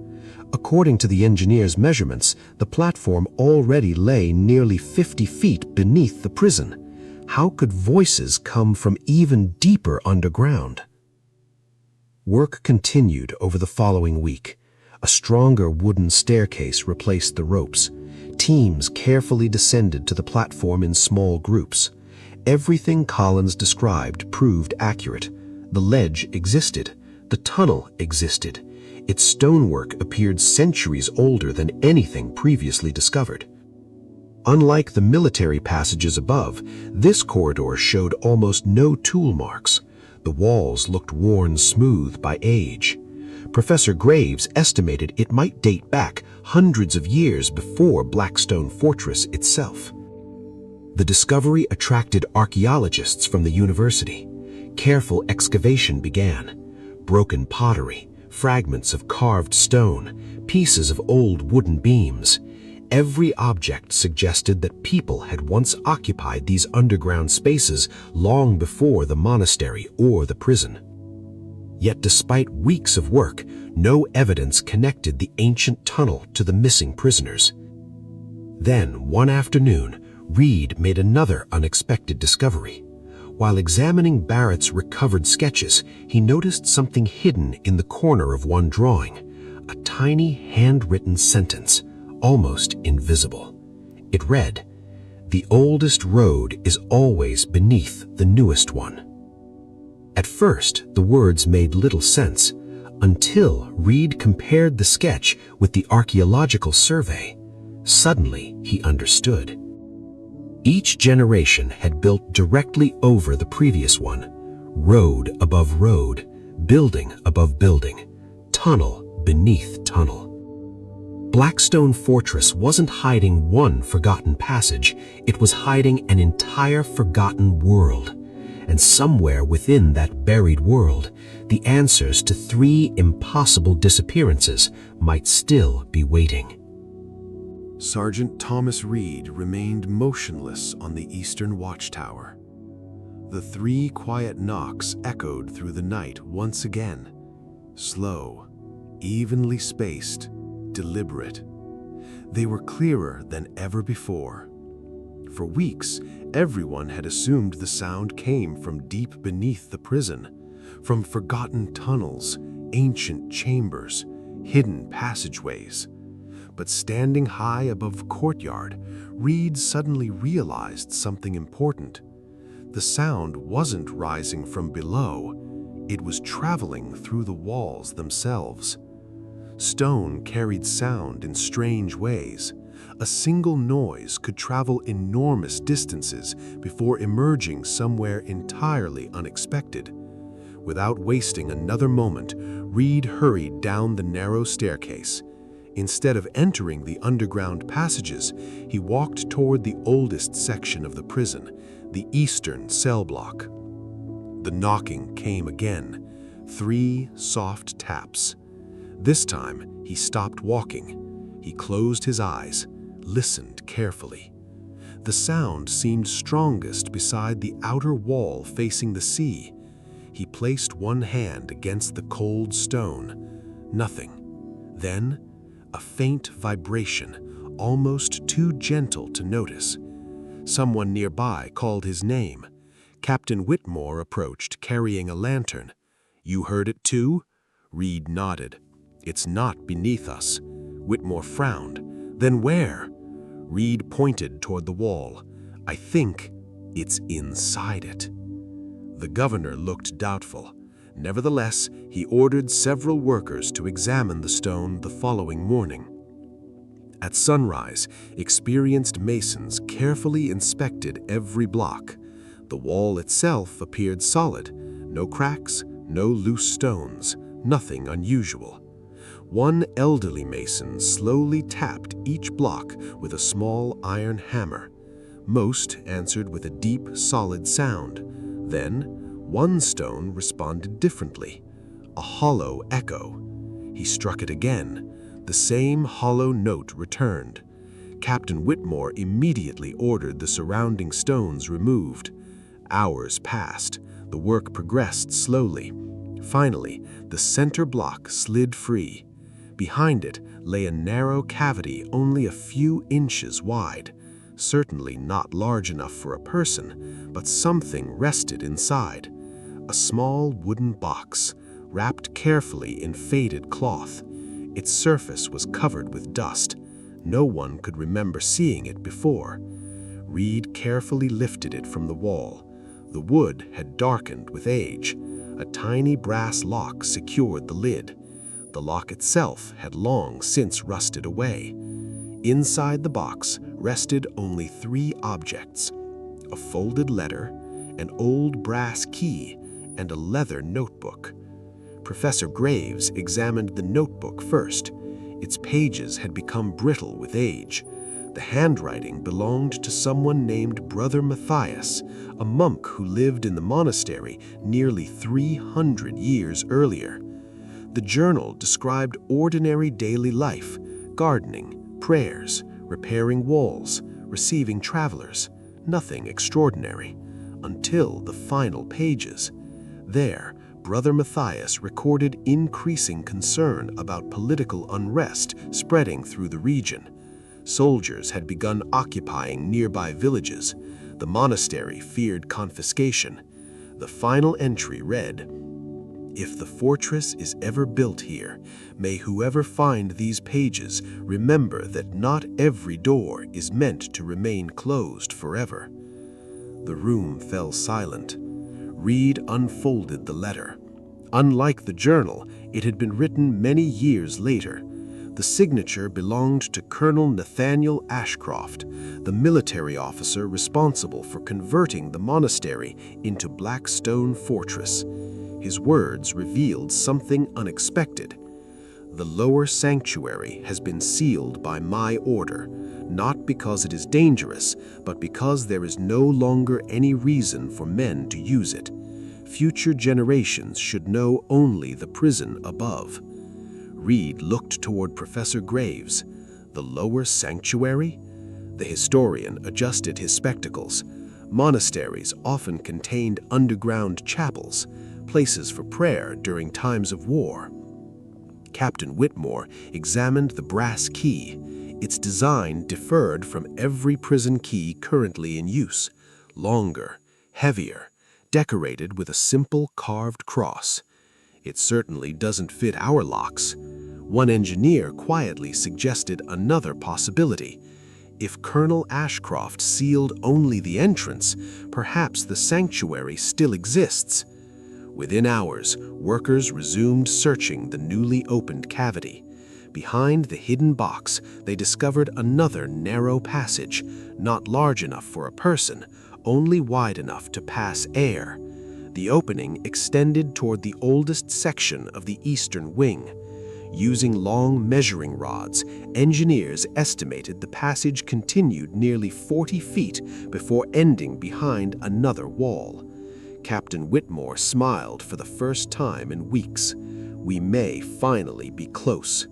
According to the engineer's measurements, the platform already lay nearly 50 feet beneath the prison. How could voices come from even deeper underground? Work continued over the following week. A stronger wooden staircase replaced the ropes. Teams carefully descended to the platform in small groups. Everything Collins described proved accurate. The ledge existed. The tunnel existed. Its stonework appeared centuries older than anything previously discovered. Unlike the military passages above, this corridor showed almost no tool marks. The walls looked worn smooth by age. Professor Graves estimated it might date back hundreds of years before Blackstone Fortress itself. The discovery attracted archaeologists from the university. Careful excavation began. Broken pottery, fragments of carved stone, pieces of old wooden beams. Every object suggested that people had once occupied these underground spaces long before the monastery or the prison. Yet despite weeks of work, no evidence connected the ancient tunnel to the missing prisoners. Then, one afternoon, Reed made another unexpected discovery. While examining Barrett's recovered sketches, he noticed something hidden in the corner of one drawing, a tiny handwritten sentence, almost invisible. It read, "The oldest road is always beneath the newest one." At first, the words made little sense, until Reed compared the sketch with the archaeological survey. Suddenly, he understood. Each generation had built directly over the previous one, road above road, building above building, tunnel beneath tunnel. Blackstone Fortress wasn't hiding one forgotten passage, it was hiding an entire forgotten world. And somewhere within that buried world, the answers to 3 impossible disappearances might still be waiting. Sergeant Thomas Reed remained motionless on the eastern watchtower. The 3 quiet knocks echoed through the night once again, slow, evenly spaced, deliberate. They were clearer than ever before. For weeks, everyone had assumed the sound came from deep beneath the prison, from forgotten tunnels, ancient chambers, hidden passageways. But standing high above the courtyard, Reed suddenly realized something important. The sound wasn't rising from below, it was traveling through the walls themselves. Stone carried sound in strange ways. A single noise could travel enormous distances before emerging somewhere entirely unexpected. Without wasting another moment, Reed hurried down the narrow staircase. Instead of entering the underground passages, he walked toward the oldest section of the prison, the eastern cell block. The knocking came again, 3 soft taps. This time, he stopped walking. He closed his eyes, listened carefully. The sound seemed strongest beside the outer wall facing the sea. He placed one hand against the cold stone. Nothing. Then, a faint vibration, almost too gentle to notice. Someone nearby called his name. Captain Whitmore approached, carrying a lantern. "You heard it too?" Reed nodded. "It's not beneath us." Whitmore frowned. "Then where?" Reed pointed toward the wall. "I think it's inside it." The governor looked doubtful. Nevertheless, he ordered several workers to examine the stone the following morning. At sunrise, experienced masons carefully inspected every block. The wall itself appeared solid. No cracks, no loose stones, nothing unusual. One elderly mason slowly tapped each block with a small iron hammer. Most answered with a deep, solid sound. Then, one stone responded differently, a hollow echo. He struck it again. The same hollow note returned. Captain Whitmore immediately ordered the surrounding stones removed. Hours passed. The work progressed slowly. Finally, the center block slid free. Behind it lay a narrow cavity only a few inches wide. Certainly not large enough for a person, but something rested inside. A small wooden box, wrapped carefully in faded cloth. Its surface was covered with dust. No one could remember seeing it before. Reed carefully lifted it from the wall. The wood had darkened with age. A tiny brass lock secured the lid. The lock itself had long since rusted away. Inside the box rested only 3 objects: a folded letter, an old brass key, and a leather notebook. Professor Graves examined the notebook first. Its pages had become brittle with age. The handwriting belonged to someone named Brother Matthias, a monk who lived in the monastery nearly 300 years earlier. The journal described ordinary daily life: gardening, prayers, repairing walls, receiving travelers. Nothing extraordinary. Until the final pages. There, Brother Matthias recorded increasing concern about political unrest spreading through the region. Soldiers had begun occupying nearby villages. The monastery feared confiscation. The final entry read, "If the fortress is ever built here, may whoever find these pages remember that not every door is meant to remain closed forever." The room fell silent. Reed unfolded the letter. Unlike the journal, it had been written many years later. The signature belonged to Colonel Nathaniel Ashcroft, the military officer responsible for converting the monastery into Blackstone Fortress. His words revealed something unexpected. The lower sanctuary has been sealed by my order, not because it is dangerous, but because there is no longer any reason for men to use it. Future generations should know only the prison above. Reed looked toward Professor Graves. The lower sanctuary? The historian adjusted his spectacles. Monasteries often contained underground chapels, places for prayer during times of war. Captain Whitmore examined the brass key. Its design differed from every prison key currently in use. Longer, heavier, decorated with a simple carved cross. It certainly doesn't fit our locks. One engineer quietly suggested another possibility. If Colonel Ashcroft sealed only the entrance, perhaps the sanctuary still exists. Within hours, workers resumed searching the newly opened cavity. Behind the hidden box, they discovered another narrow passage, not large enough for a person, only wide enough to pass air. The opening extended toward the oldest section of the eastern wing. Using long measuring rods, engineers estimated the passage continued nearly 40 feet before ending behind another wall. Captain Whitmore smiled for the first time in weeks. We may finally be close.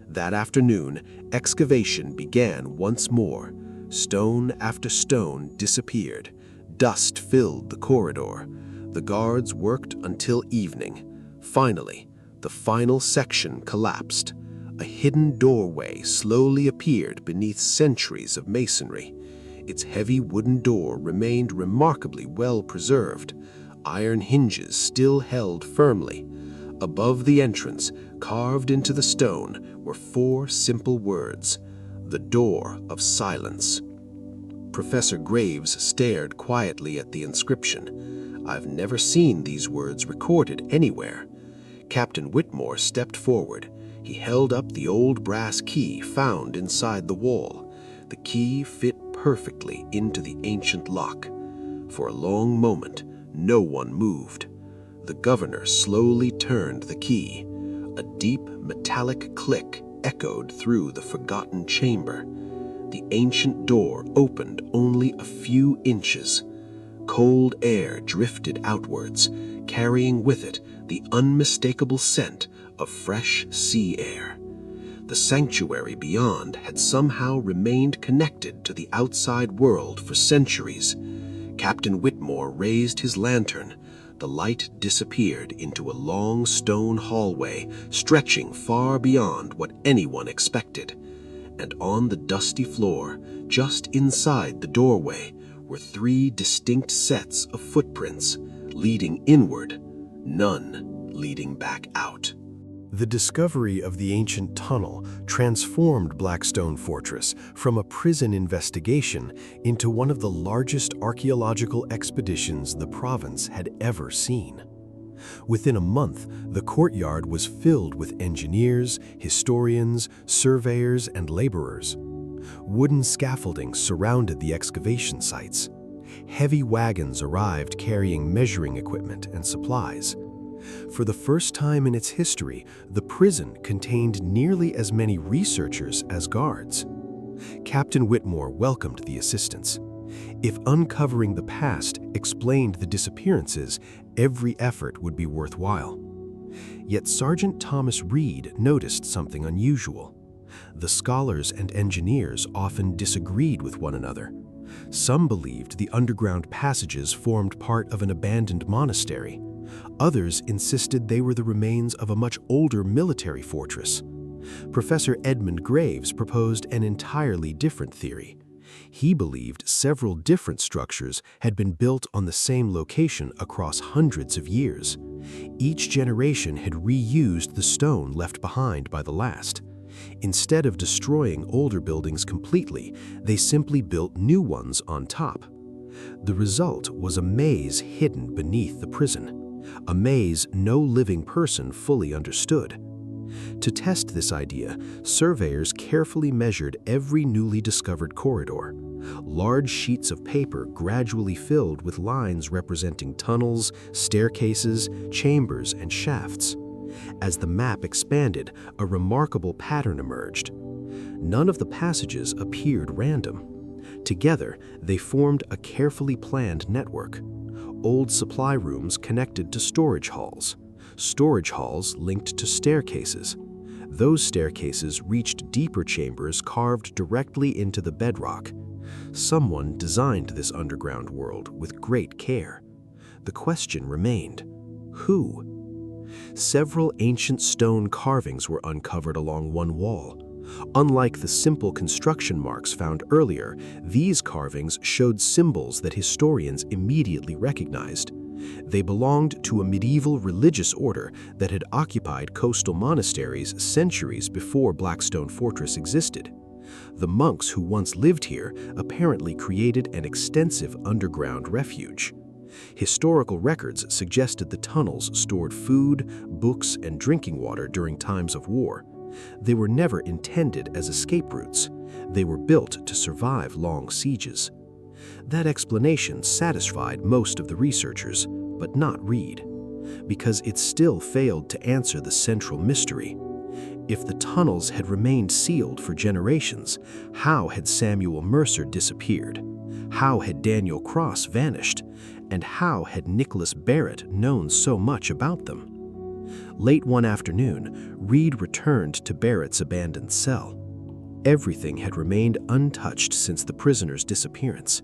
That afternoon, excavation began once more. Stone after stone disappeared. Dust filled the corridor. The guards worked until evening. Finally, the final section collapsed. A hidden doorway slowly appeared beneath centuries of masonry. Its heavy wooden door remained remarkably well preserved. Iron hinges still held firmly. Above the entrance, carved into the stone, were 4 simple words: "The Door of Silence." Professor Graves stared quietly at the inscription. I've never seen these words recorded anywhere. Captain Whitmore stepped forward. He held up the old brass key found inside the wall. The key fit perfectly into the ancient lock. For a long moment, no one moved. The governor slowly turned the key. A deep metallic click echoed through the forgotten chamber. The ancient door opened only a few inches. Cold air drifted outwards, carrying with it the unmistakable scent of fresh sea air. The sanctuary beyond had somehow remained connected to the outside world for centuries. Captain Whitmore raised his lantern. The light disappeared into a long stone hallway stretching far beyond what anyone expected. And on the dusty floor, just inside the doorway, were 3 distinct sets of footprints, leading inward, none leading back out. The discovery of the ancient tunnel transformed Blackstone Fortress from a prison investigation into one of the largest archaeological expeditions the province had ever seen. Within a month, the courtyard was filled with engineers, historians, surveyors, and laborers. Wooden scaffolding surrounded the excavation sites. Heavy wagons arrived carrying measuring equipment and supplies. For the first time in its history, the prison contained nearly as many researchers as guards. Captain Whitmore welcomed the assistance. If uncovering the past explained the disappearances, every effort would be worthwhile. Yet Sergeant Thomas Reed noticed something unusual. The scholars and engineers often disagreed with one another. Some believed the underground passages formed part of an abandoned monastery. Others insisted they were the remains of a much older military fortress. Professor Edmund Graves proposed an entirely different theory. He believed several different structures had been built on the same location across hundreds of years. Each generation had reused the stone left behind by the last. Instead of destroying older buildings completely, they simply built new ones on top. The result was a maze hidden beneath the prison, a maze no living person fully understood. To test this idea, surveyors carefully measured every newly discovered corridor. Large sheets of paper gradually filled with lines representing tunnels, staircases, chambers, and shafts. As the map expanded, a remarkable pattern emerged. None of the passages appeared random. Together, they formed a carefully planned network. Old supply rooms connected to storage halls linked to staircases. Those staircases reached deeper chambers carved directly into the bedrock. Someone designed this underground world with great care. The question remained, who? Several ancient stone carvings were uncovered along one wall. Unlike the simple construction marks found earlier, these carvings showed symbols that historians immediately recognized. They belonged to a medieval religious order that had occupied coastal monasteries centuries before Blackstone Fortress existed. The monks who once lived here apparently created an extensive underground refuge. Historical records suggested the tunnels stored food, books, and drinking water during times of war. They were never intended as escape routes. They were built to survive long sieges. That explanation satisfied most of the researchers, but not Reed, because it still failed to answer the central mystery. If the tunnels had remained sealed for generations, how had Samuel Mercer disappeared? How had Daniel Cross vanished? And how had Nicholas Barrett known so much about them? Late one afternoon, Reed returned to Barrett's abandoned cell. Everything had remained untouched since the prisoner's disappearance.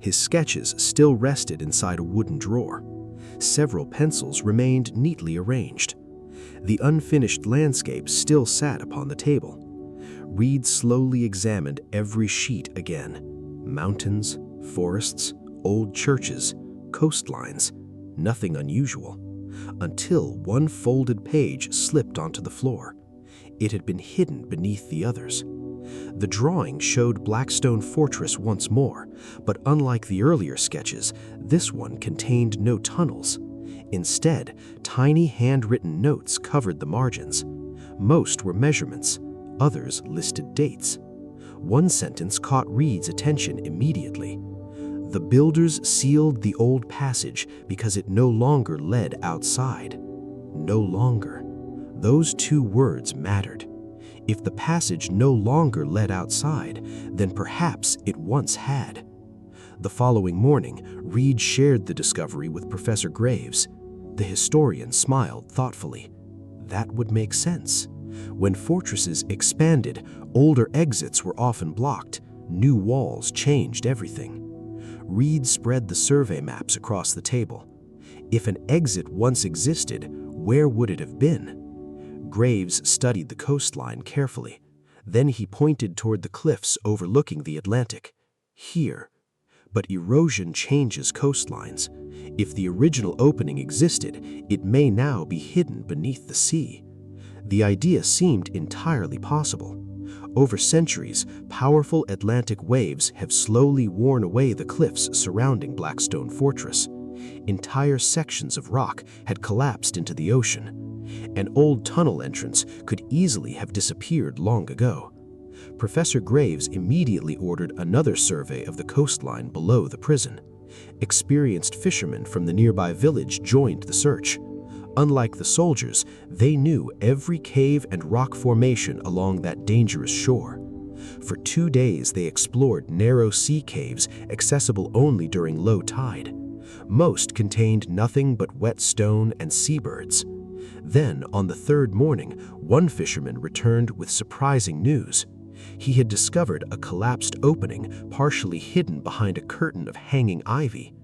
His sketches still rested inside a wooden drawer. Several pencils remained neatly arranged. The unfinished landscape still sat upon the table. Reed slowly examined every sheet again. Mountains, forests, old churches, coastlines, nothing unusual. Until one folded page slipped onto the floor. It had been hidden beneath the others. The drawing showed Blackstone Fortress once more, but unlike the earlier sketches, this one contained no tunnels. Instead, tiny handwritten notes covered the margins. Most were measurements, others listed dates. One sentence caught Reed's attention immediately. The builders sealed the old passage because it no longer led outside. No longer. Those two words mattered. If the passage no longer led outside, then perhaps it once had. The following morning, Reed shared the discovery with Professor Graves. The historian smiled thoughtfully. That would make sense. When fortresses expanded, older exits were often blocked. New walls changed everything. Reed spread the survey maps across the table. If an exit once existed, where would it have been? Graves studied the coastline carefully. Then he pointed toward the cliffs overlooking the Atlantic. Here. But erosion changes coastlines. If the original opening existed, it may now be hidden beneath the sea. The idea seemed entirely possible. Over centuries, powerful Atlantic waves have slowly worn away the cliffs surrounding Blackstone Fortress. Entire sections of rock had collapsed into the ocean. An old tunnel entrance could easily have disappeared long ago. Professor Graves immediately ordered another survey of the coastline below the prison. Experienced fishermen from the nearby village joined the search. Unlike the soldiers, they knew every cave and rock formation along that dangerous shore. For 2 days, they explored narrow sea caves accessible only during low tide. Most contained nothing but wet stone and seabirds. Then, on the third morning, one fisherman returned with surprising news. He had discovered a collapsed opening partially hidden behind a curtain of hanging ivy.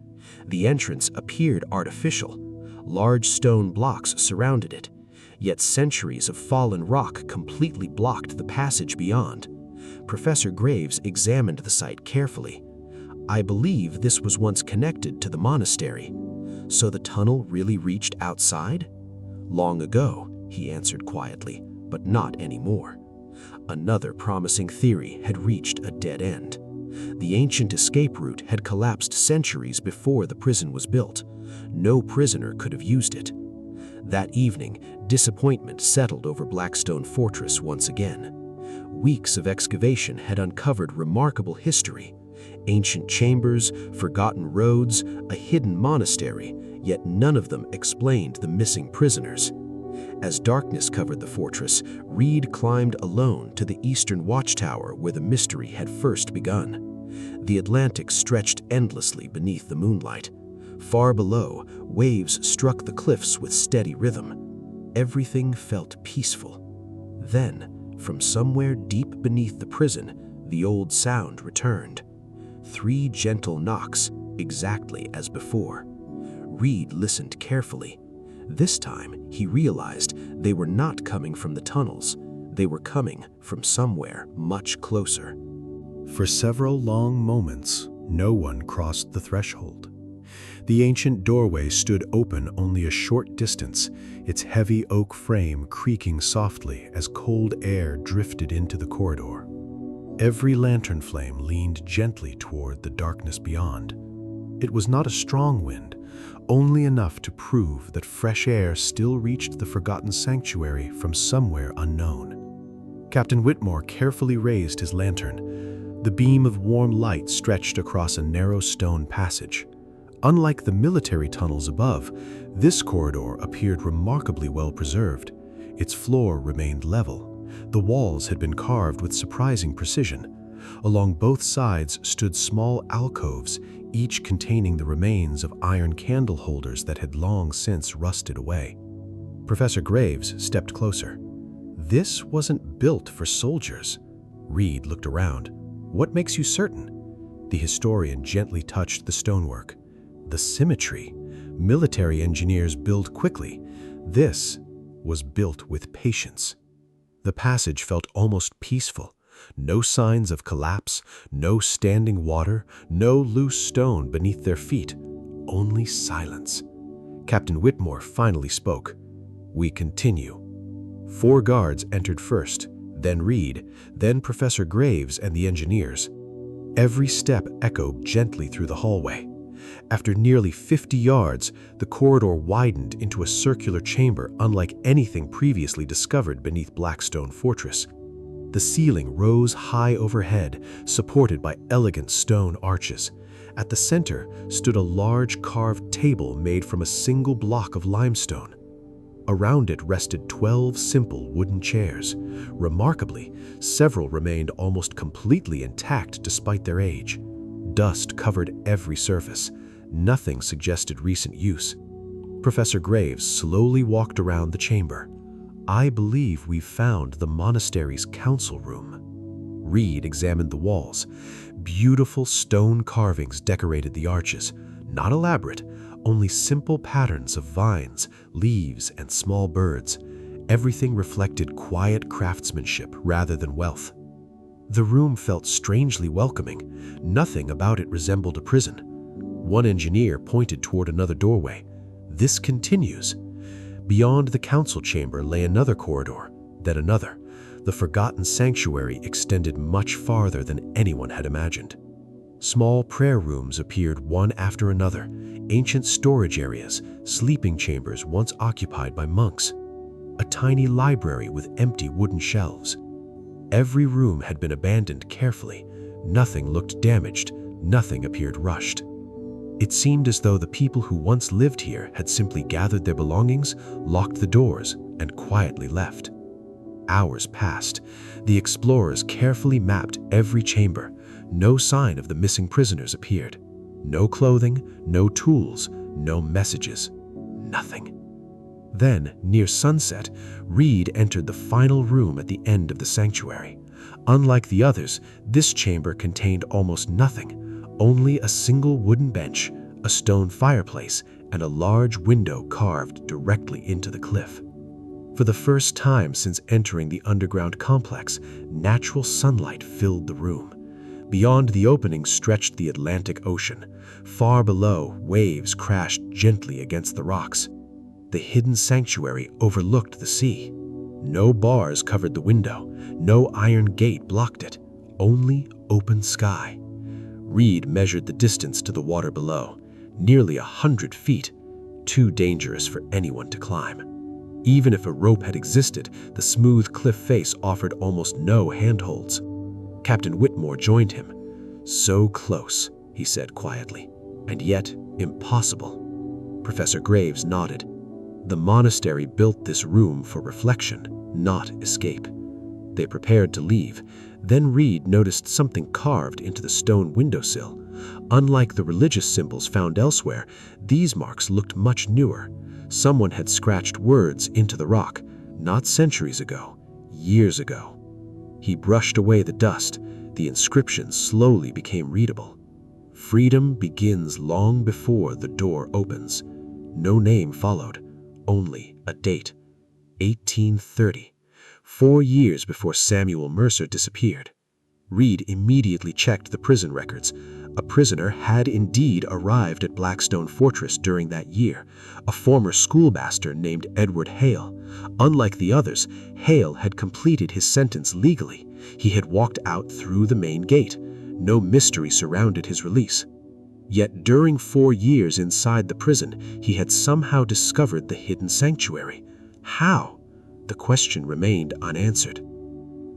The entrance appeared artificial. Large stone blocks surrounded it, yet centuries of fallen rock completely blocked the passage beyond. Professor Graves examined the site carefully. I believe this was once connected to the monastery. So the tunnel really reached outside? Long ago, he answered quietly, but not anymore. Another promising theory had reached a dead end. The ancient escape route had collapsed centuries before the prison was built. No prisoner could have used it. That evening, disappointment settled over Blackstone Fortress once again. Weeks of excavation had uncovered remarkable history. Ancient chambers, forgotten roads, a hidden monastery, yet none of them explained the missing prisoners. As darkness covered the fortress, Reed climbed alone to the eastern watchtower where the mystery had first begun. The Atlantic stretched endlessly beneath the moonlight. Far below, waves struck the cliffs with steady rhythm. Everything felt peaceful. Then, from somewhere deep beneath the prison, the old sound returned. 3 gentle knocks, exactly as before. Reed listened carefully. This time, he realized they were not coming from the tunnels. They were coming from somewhere much closer. For several long moments, no one crossed the threshold. The ancient doorway stood open only a short distance, its heavy oak frame creaking softly as cold air drifted into the corridor. Every lantern flame leaned gently toward the darkness beyond. It was not a strong wind, only enough to prove that fresh air still reached the forgotten sanctuary from somewhere unknown. Captain Whitmore carefully raised his lantern. The beam of warm light stretched across a narrow stone passage. Unlike the military tunnels above, this corridor appeared remarkably well preserved. Its floor remained level. The walls had been carved with surprising precision. Along both sides stood small alcoves, each containing the remains of iron candle holders that had long since rusted away. Professor Graves stepped closer. This wasn't built for soldiers. Reed looked around. What makes you certain? The historian gently touched the stonework. The symmetry. Military engineers build quickly. This was built with patience. The passage felt almost peaceful. No signs of collapse, no standing water, no loose stone beneath their feet, only silence. Captain Whitmore finally spoke. We continue. 4 guards entered first, then Reed, then Professor Graves and the engineers. Every step echoed gently through the hallway. After nearly 50 yards, the corridor widened into a circular chamber unlike anything previously discovered beneath Blackstone Fortress. The ceiling rose high overhead, supported by elegant stone arches. At the center stood a large carved table made from a single block of limestone. Around it rested 12 simple wooden chairs. Remarkably, several remained almost completely intact despite their age. Dust covered every surface. Nothing suggested recent use. Professor Graves slowly walked around the chamber. I believe we've found the monastery's council room. Reed examined the walls. Beautiful stone carvings decorated the arches. Not elaborate, only simple patterns of vines, leaves, and small birds. Everything reflected quiet craftsmanship rather than wealth. The room felt strangely welcoming. Nothing about it resembled a prison. One engineer pointed toward another doorway. This continues. Beyond the council chamber lay another corridor, then another. The forgotten sanctuary extended much farther than anyone had imagined. Small prayer rooms appeared one after another, ancient storage areas, sleeping chambers once occupied by monks. A tiny library with empty wooden shelves. Every room had been abandoned carefully. Nothing looked damaged, nothing appeared rushed. It seemed as though the people who once lived here had simply gathered their belongings, locked the doors, and quietly left. Hours passed. The explorers carefully mapped every chamber. No sign of the missing prisoners appeared. No clothing, no tools, no messages. Nothing. Then, near sunset, Reed entered the final room at the end of the sanctuary. Unlike the others, this chamber contained almost nothing. Only a single wooden bench, a stone fireplace, and a large window carved directly into the cliff. For the first time since entering the underground complex, natural sunlight filled the room. Beyond the opening stretched the Atlantic Ocean. Far below, waves crashed gently against the rocks. The hidden sanctuary overlooked the sea. No bars covered the window, no iron gate blocked it, only open sky. Reed measured the distance to the water below, nearly 100 feet, too dangerous for anyone to climb. Even if a rope had existed, the smooth cliff face offered almost no handholds. Captain Whitmore joined him. "So close," he said quietly, "and yet impossible." Professor Graves nodded. The monastery built this room for reflection, not escape. They prepared to leave. Then Reed noticed something carved into the stone windowsill. Unlike the religious symbols found elsewhere, these marks looked much newer. Someone had scratched words into the rock, not centuries ago, years ago. He brushed away the dust. The inscription slowly became readable. "Freedom begins long before the door opens." No name followed, only a date. 1830. 4 years before Samuel Mercer disappeared. Reed immediately checked the prison records. A prisoner had indeed arrived at Blackstone Fortress during that year, a former schoolmaster named Edward Hale. Unlike the others, Hale had completed his sentence legally. He had walked out through the main gate. No mystery surrounded his release. Yet during 4 years inside the prison, he had somehow discovered the hidden sanctuary. How? The question remained unanswered.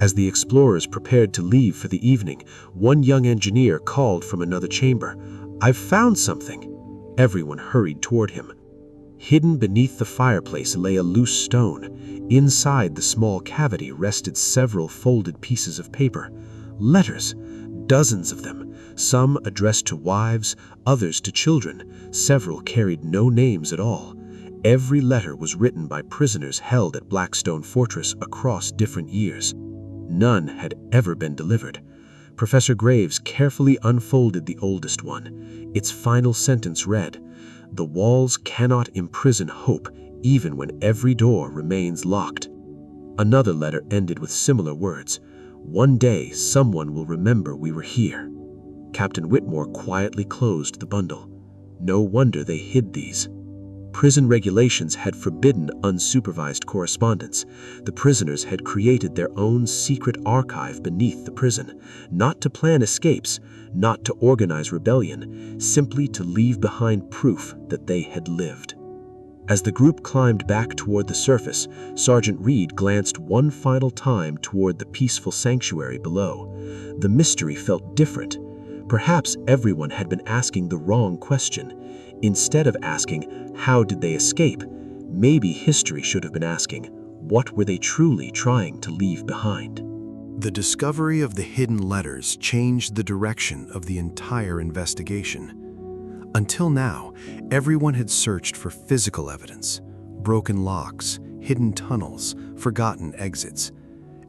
As the explorers prepared to leave for the evening, one young engineer called from another chamber, "I've found something." Everyone hurried toward him. Hidden beneath the fireplace lay a loose stone. Inside the small cavity rested several folded pieces of paper. Letters, dozens of them, some addressed to wives, others to children. Several carried no names at all. Every letter was written by prisoners held at Blackstone Fortress across different years. None had ever been delivered. Professor Graves carefully unfolded the oldest one. Its final sentence read, "The walls cannot imprison hope, even when every door remains locked." Another letter ended with similar words, "One day someone will remember we were here." Captain Whitmore quietly closed the bundle. No wonder they hid these. Prison regulations had forbidden unsupervised correspondence. The prisoners had created their own secret archive beneath the prison, not to plan escapes, not to organize rebellion, simply to leave behind proof that they had lived. As the group climbed back toward the surface, Sergeant Reed glanced one final time toward the peaceful sanctuary below. The mystery felt different. Perhaps everyone had been asking the wrong question. Instead of asking, how did they escape, maybe history should have been asking, what were they truly trying to leave behind? The discovery of the hidden letters changed the direction of the entire investigation. Until now, everyone had searched for physical evidence, broken locks, hidden tunnels, forgotten exits.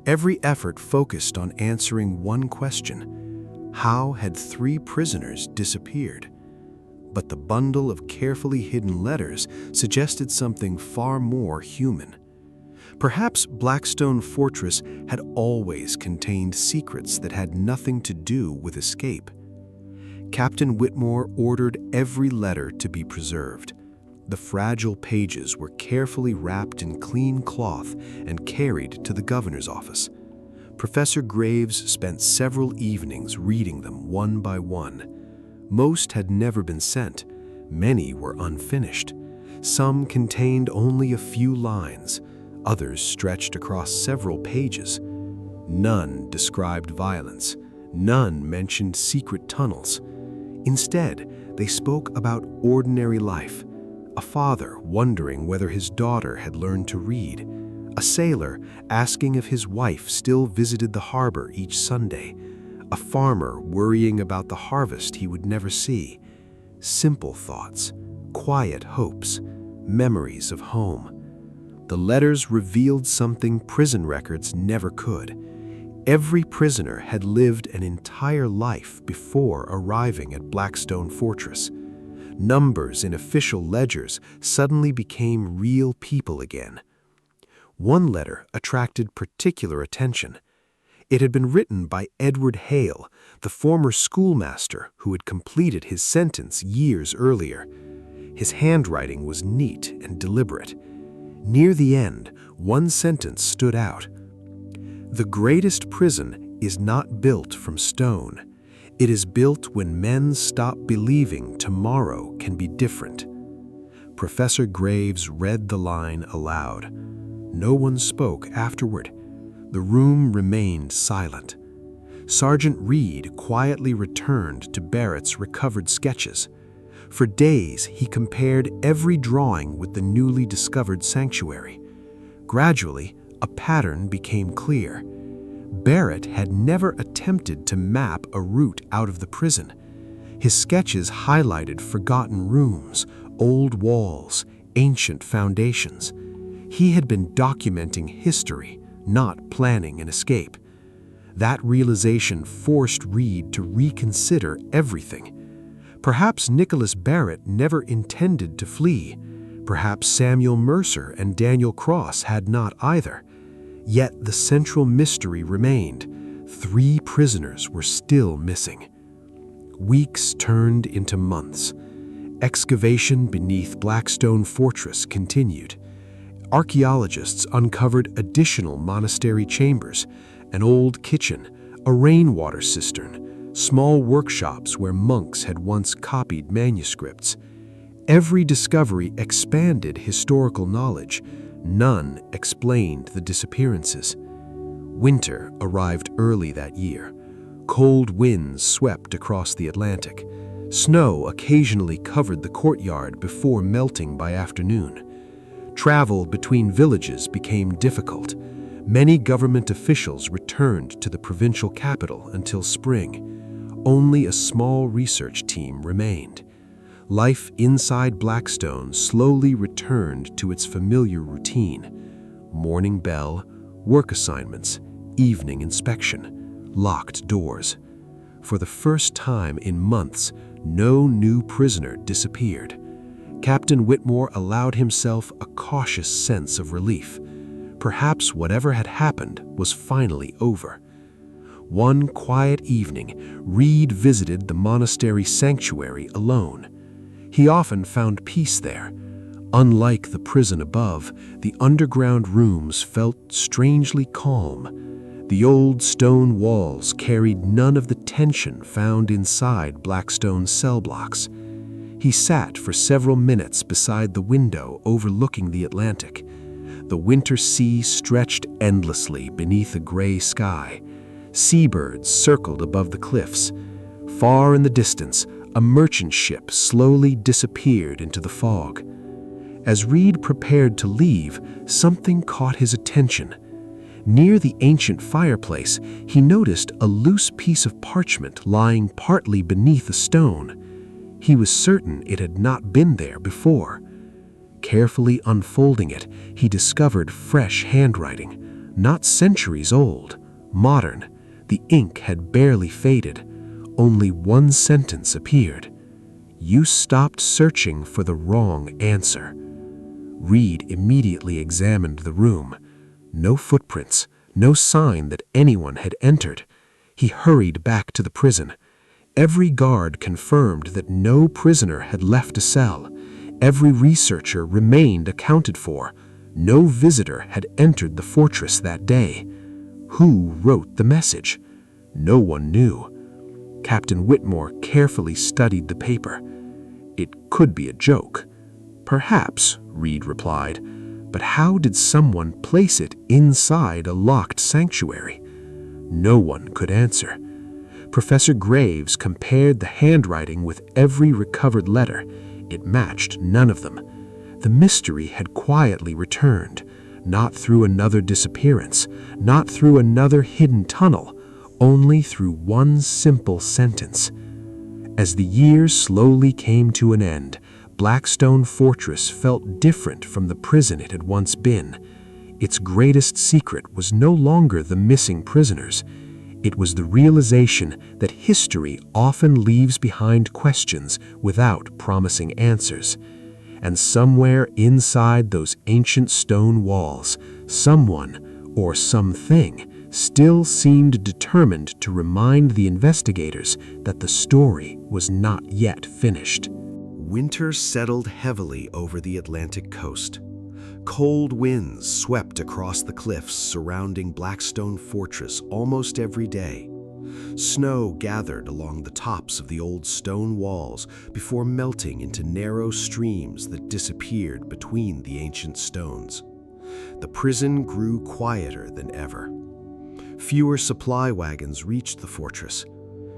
Every effort focused on answering one question: how had 3 prisoners disappeared? But the bundle of carefully hidden letters suggested something far more human. Perhaps Blackstone Fortress had always contained secrets that had nothing to do with escape. Captain Whitmore ordered every letter to be preserved. The fragile pages were carefully wrapped in clean cloth and carried to the governor's office. Professor Graves spent several evenings reading them one by one. Most had never been sent. Many were unfinished. Some contained only a few lines. Others stretched across several pages. None described violence. None mentioned secret tunnels. Instead, they spoke about ordinary life. A father wondering whether his daughter had learned to read. A sailor asking if his wife still visited the harbor each Sunday. A farmer worrying about the harvest he would never see. Simple thoughts, quiet hopes, memories of home. The letters revealed something prison records never could. Every prisoner had lived an entire life before arriving at Blackstone Fortress. Numbers in official ledgers suddenly became real people again. One letter attracted particular attention. It had been written by Edward Hale, the former schoolmaster who had completed his sentence years earlier. His handwriting was neat and deliberate. Near the end, one sentence stood out. "The greatest prison is not built from stone. It is built when men stop believing tomorrow can be different." Professor Graves read the line aloud. No one spoke afterward. The room remained silent. Sergeant Reed quietly returned to Barrett's recovered sketches. For days, he compared every drawing with the newly discovered sanctuary. Gradually, a pattern became clear. Barrett had never attempted to map a route out of the prison. His sketches highlighted forgotten rooms, old walls, ancient foundations. He had been documenting history, not planning an escape. That realization forced Reed to reconsider everything. Perhaps Nicholas Barrett never intended to flee. Perhaps Samuel Mercer and Daniel Cross had not either. Yet the central mystery remained. 3 prisoners were still missing. Weeks turned into months. Excavation beneath Blackstone Fortress continued. Archaeologists uncovered additional monastery chambers, an old kitchen, a rainwater cistern, small workshops where monks had once copied manuscripts. Every discovery expanded historical knowledge. None explained the disappearances. Winter arrived early that year. Cold winds swept across the Atlantic. Snow occasionally covered the courtyard before melting by afternoon. Travel between villages became difficult. Many government officials returned to the provincial capital until spring. Only a small research team remained. Life inside Blackstone slowly returned to its familiar routine. Morning bell, work assignments, evening inspection, locked doors. For the first time in months, no new prisoner disappeared. Captain Whitmore allowed himself a cautious sense of relief. Perhaps whatever had happened was finally over. One quiet evening, Reed visited the monastery sanctuary alone. He often found peace there. Unlike the prison above, the underground rooms felt strangely calm. The old stone walls carried none of the tension found inside Blackstone's cell blocks. He sat for several minutes beside the window overlooking the Atlantic. The winter sea stretched endlessly beneath a gray sky. Seabirds circled above the cliffs. Far in the distance, a merchant ship slowly disappeared into the fog. As Reed prepared to leave, something caught his attention. Near the ancient fireplace, he noticed a loose piece of parchment lying partly beneath a stone. He was certain it had not been there before. Carefully unfolding it, he discovered fresh handwriting, not centuries old, modern. The ink had barely faded. Only one sentence appeared. "You stopped searching for the wrong answer." Reed immediately examined the room. No footprints, no sign that anyone had entered. He hurried back to the prison. Every guard confirmed that no prisoner had left a cell. Every researcher remained accounted for. No visitor had entered the fortress that day. Who wrote the message? No one knew. Captain Whitmore carefully studied the paper. It could be a joke. Perhaps, Reed replied, but how did someone place it inside a locked sanctuary? No one could answer. Professor Graves compared the handwriting with every recovered letter. It matched none of them. The mystery had quietly returned, not through another disappearance, not through another hidden tunnel, only through one simple sentence. As the years slowly came to an end, Blackstone Fortress felt different from the prison it had once been. Its greatest secret was no longer the missing prisoners. It was the realization that history often leaves behind questions without promising answers. And somewhere inside those ancient stone walls, someone or something still seemed determined to remind the investigators that the story was not yet finished. Winter settled heavily over the Atlantic coast. Cold winds swept across the cliffs surrounding Blackstone Fortress almost every day. Snow gathered along the tops of the old stone walls before melting into narrow streams that disappeared between the ancient stones. The prison grew quieter than ever. Fewer supply wagons reached the fortress.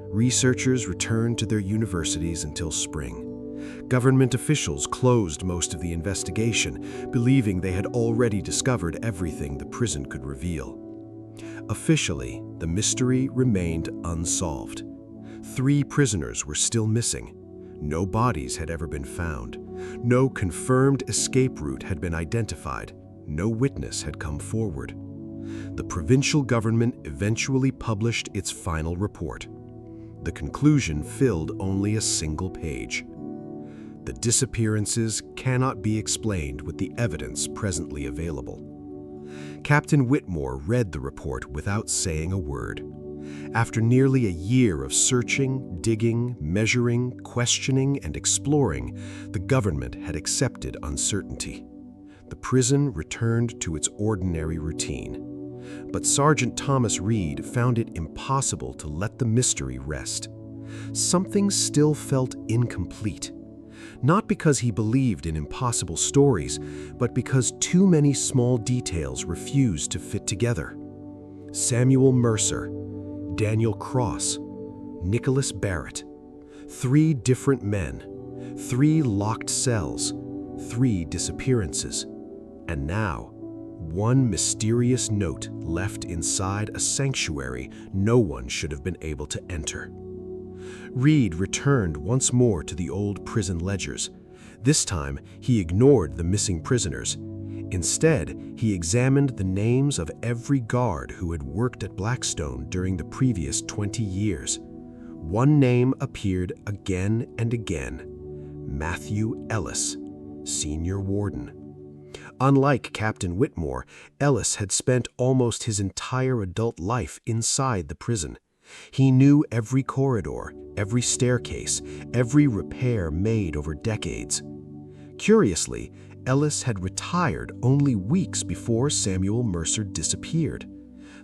Researchers returned to their universities until spring. Government officials closed most of the investigation, believing they had already discovered everything the prison could reveal. Officially, the mystery remained unsolved. 3 prisoners were still missing. No bodies had ever been found. No confirmed escape route had been identified. No witness had come forward. The provincial government eventually published its final report. The conclusion filled only a single page. The disappearances cannot be explained with the evidence presently available. Captain Whitmore read the report without saying a word. After nearly a year of searching, digging, measuring, questioning, and exploring, the government had accepted uncertainty. The prison returned to its ordinary routine. But Sergeant Thomas Reed found it impossible to let the mystery rest. Something still felt incomplete. Not because he believed in impossible stories, but because too many small details refused to fit together. Samuel Mercer, Daniel Cross, Nicholas Barrett. 3 different men, 3 locked cells, 3 disappearances. And now, one mysterious note left inside a sanctuary no one should have been able to enter. Reed returned once more to the old prison ledgers. This time, he ignored the missing prisoners. Instead, he examined the names of every guard who had worked at Blackstone during the previous 20 years. One name appeared again and again: Matthew Ellis, senior warden. Unlike Captain Whitmore, Ellis had spent almost his entire adult life inside the prison. He knew every corridor, every staircase, every repair made over decades. Curiously, Ellis had retired only weeks before Samuel Mercer disappeared.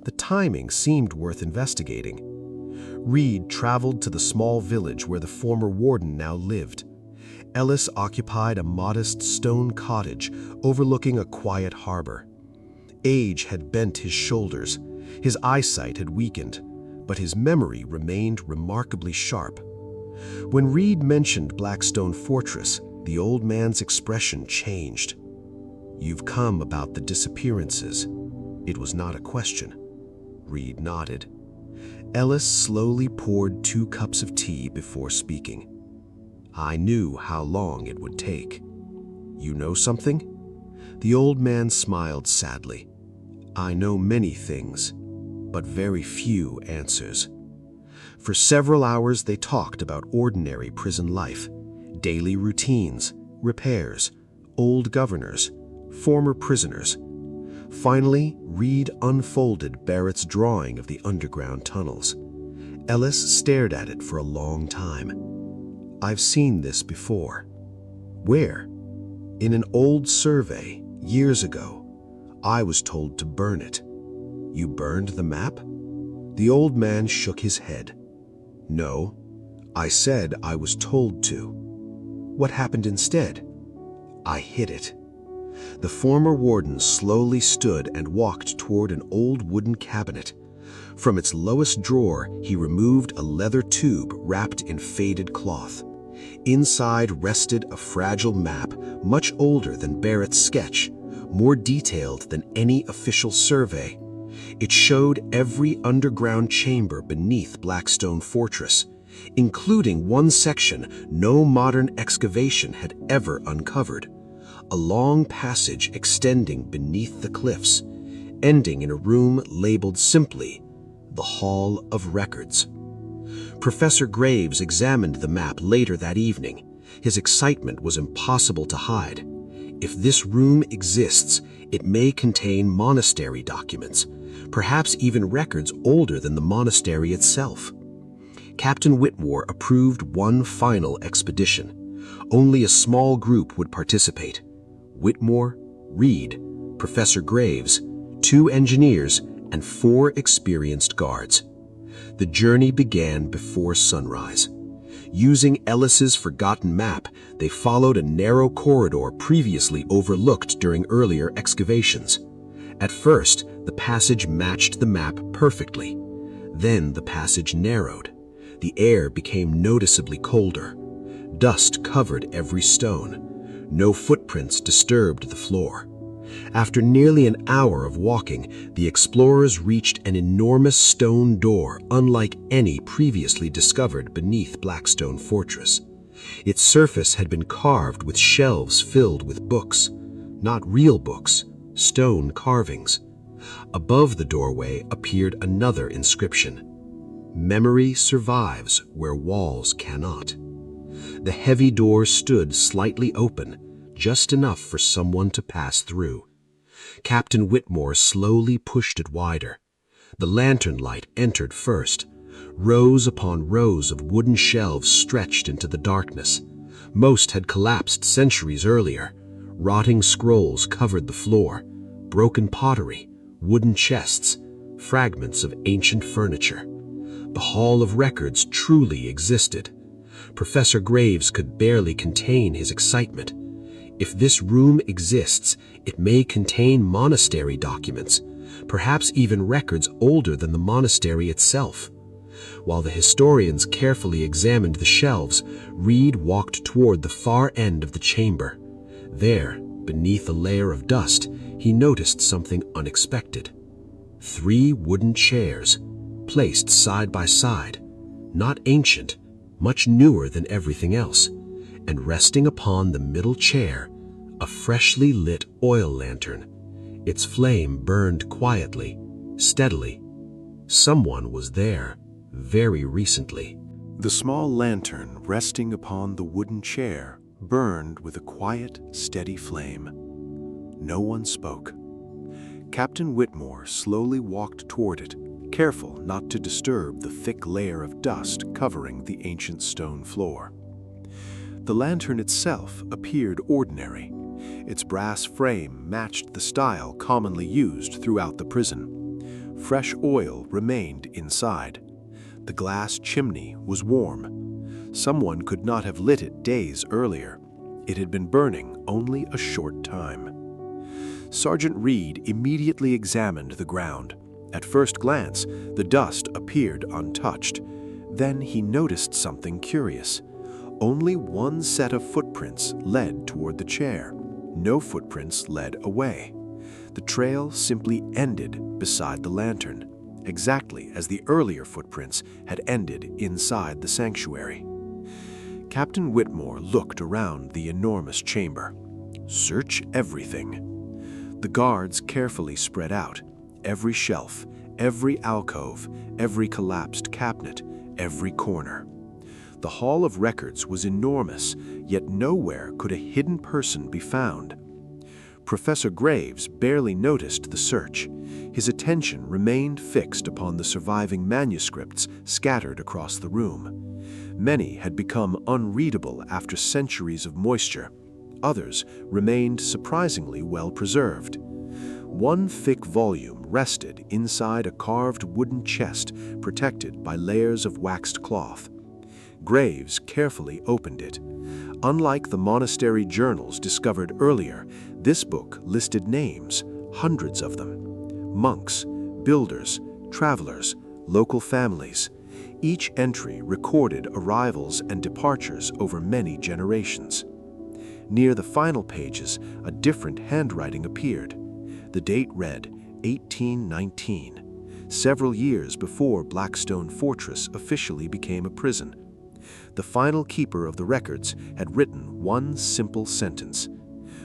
The timing seemed worth investigating. Reed traveled to the small village where the former warden now lived. Ellis occupied a modest stone cottage overlooking a quiet harbor. Age had bent his shoulders. His eyesight had weakened, but his memory remained remarkably sharp. When Reed mentioned Blackstone Fortress, the old man's expression changed. "You've come about the disappearances." It was not a question. Reed nodded. Ellis slowly poured 2 cups of tea before speaking. "I knew how long it would take." "You know something?" The old man smiled sadly. "I know many things, but very few answers." For several hours they talked about ordinary prison life, daily routines, repairs, old governors, former prisoners. Finally, Reed unfolded Barrett's drawing of the underground tunnels. Ellis stared at it for a long time. "I've seen this before." "Where?" "In an old survey, years ago. I was told to burn it." "You burned the map?" The old man shook his head. "No, I said I was told to." "What happened instead?" "I hid it." The former warden slowly stood and walked toward an old wooden cabinet. From its lowest drawer, he removed a leather tube wrapped in faded cloth. Inside rested a fragile map, much older than Barrett's sketch, more detailed than any official survey. It showed every underground chamber beneath Blackstone Fortress, including one section no modern excavation had ever uncovered, a long passage extending beneath the cliffs, ending in a room labeled simply, "The Hall of Records." Professor Graves examined the map later that evening. His excitement was impossible to hide. If this room exists, it may contain monastery documents, perhaps even records older than the monastery itself. Captain Whitmore approved one final expedition. Only a small group would participate: Whitmore, Reed, Professor Graves, 2 engineers, and 4 experienced guards. The journey began before sunrise. Using Ellis's forgotten map, they followed a narrow corridor previously overlooked during earlier excavations. At first, the passage matched the map perfectly. Then the passage narrowed. The air became noticeably colder. Dust covered every stone. No footprints disturbed the floor. After nearly an hour of walking, the explorers reached an enormous stone door unlike any previously discovered beneath Blackstone Fortress. Its surface had been carved with shelves filled with books. Not real books, stone carvings. Above the doorway appeared another inscription: "Memory survives where walls cannot." The heavy door stood slightly open, just enough for someone to pass through. Captain Whitmore slowly pushed it wider. The lantern light entered first. Rows upon rows of wooden shelves stretched into the darkness. Most had collapsed centuries earlier. Rotting scrolls covered the floor. Broken pottery, wooden chests, fragments of ancient furniture. The Hall of Records truly existed. Professor Graves could barely contain his excitement. If this room exists, it may contain monastery documents, perhaps even records older than the monastery itself. While the historians carefully examined the shelves, Reed walked toward the far end of the chamber. There, beneath a layer of dust, he noticed something unexpected. 3 wooden chairs, placed side by side, not ancient, much newer than everything else, and resting upon the middle chair, a freshly lit oil lantern. Its flame burned quietly, steadily. Someone was there, very recently. The small lantern resting upon the wooden chair burned with a quiet, steady flame. No one spoke. Captain Whitmore slowly walked toward it, careful not to disturb the thick layer of dust covering the ancient stone floor. The lantern itself appeared ordinary. Its brass frame matched the style commonly used throughout the prison. Fresh oil remained inside. The glass chimney was warm. Someone could not have lit it days earlier. It had been burning only a short time. Sergeant Reed immediately examined the ground. At first glance, the dust appeared untouched. Then he noticed something curious. Only one set of footprints led toward the chair. No footprints led away. The trail simply ended beside the lantern, exactly as the earlier footprints had ended inside the sanctuary. Captain Whitmore looked around the enormous chamber. Search everything. The guards carefully spread out. Every shelf, every alcove, every collapsed cabinet, every corner. The Hall of Records was enormous, yet nowhere could a hidden person be found. Professor Graves barely noticed the search. His attention remained fixed upon the surviving manuscripts scattered across the room. Many had become unreadable after centuries of moisture. Others remained surprisingly well preserved. One thick volume rested inside a carved wooden chest protected by layers of waxed cloth. Graves carefully opened it. Unlike the monastery journals discovered earlier, this book listed names, hundreds of them. Monks, builders, travelers, local families. Each entry recorded arrivals and departures over many generations. Near the final pages, a different handwriting appeared. The date read 1819, several years before Blackstone Fortress officially became a prison. The final keeper of the records had written one simple sentence: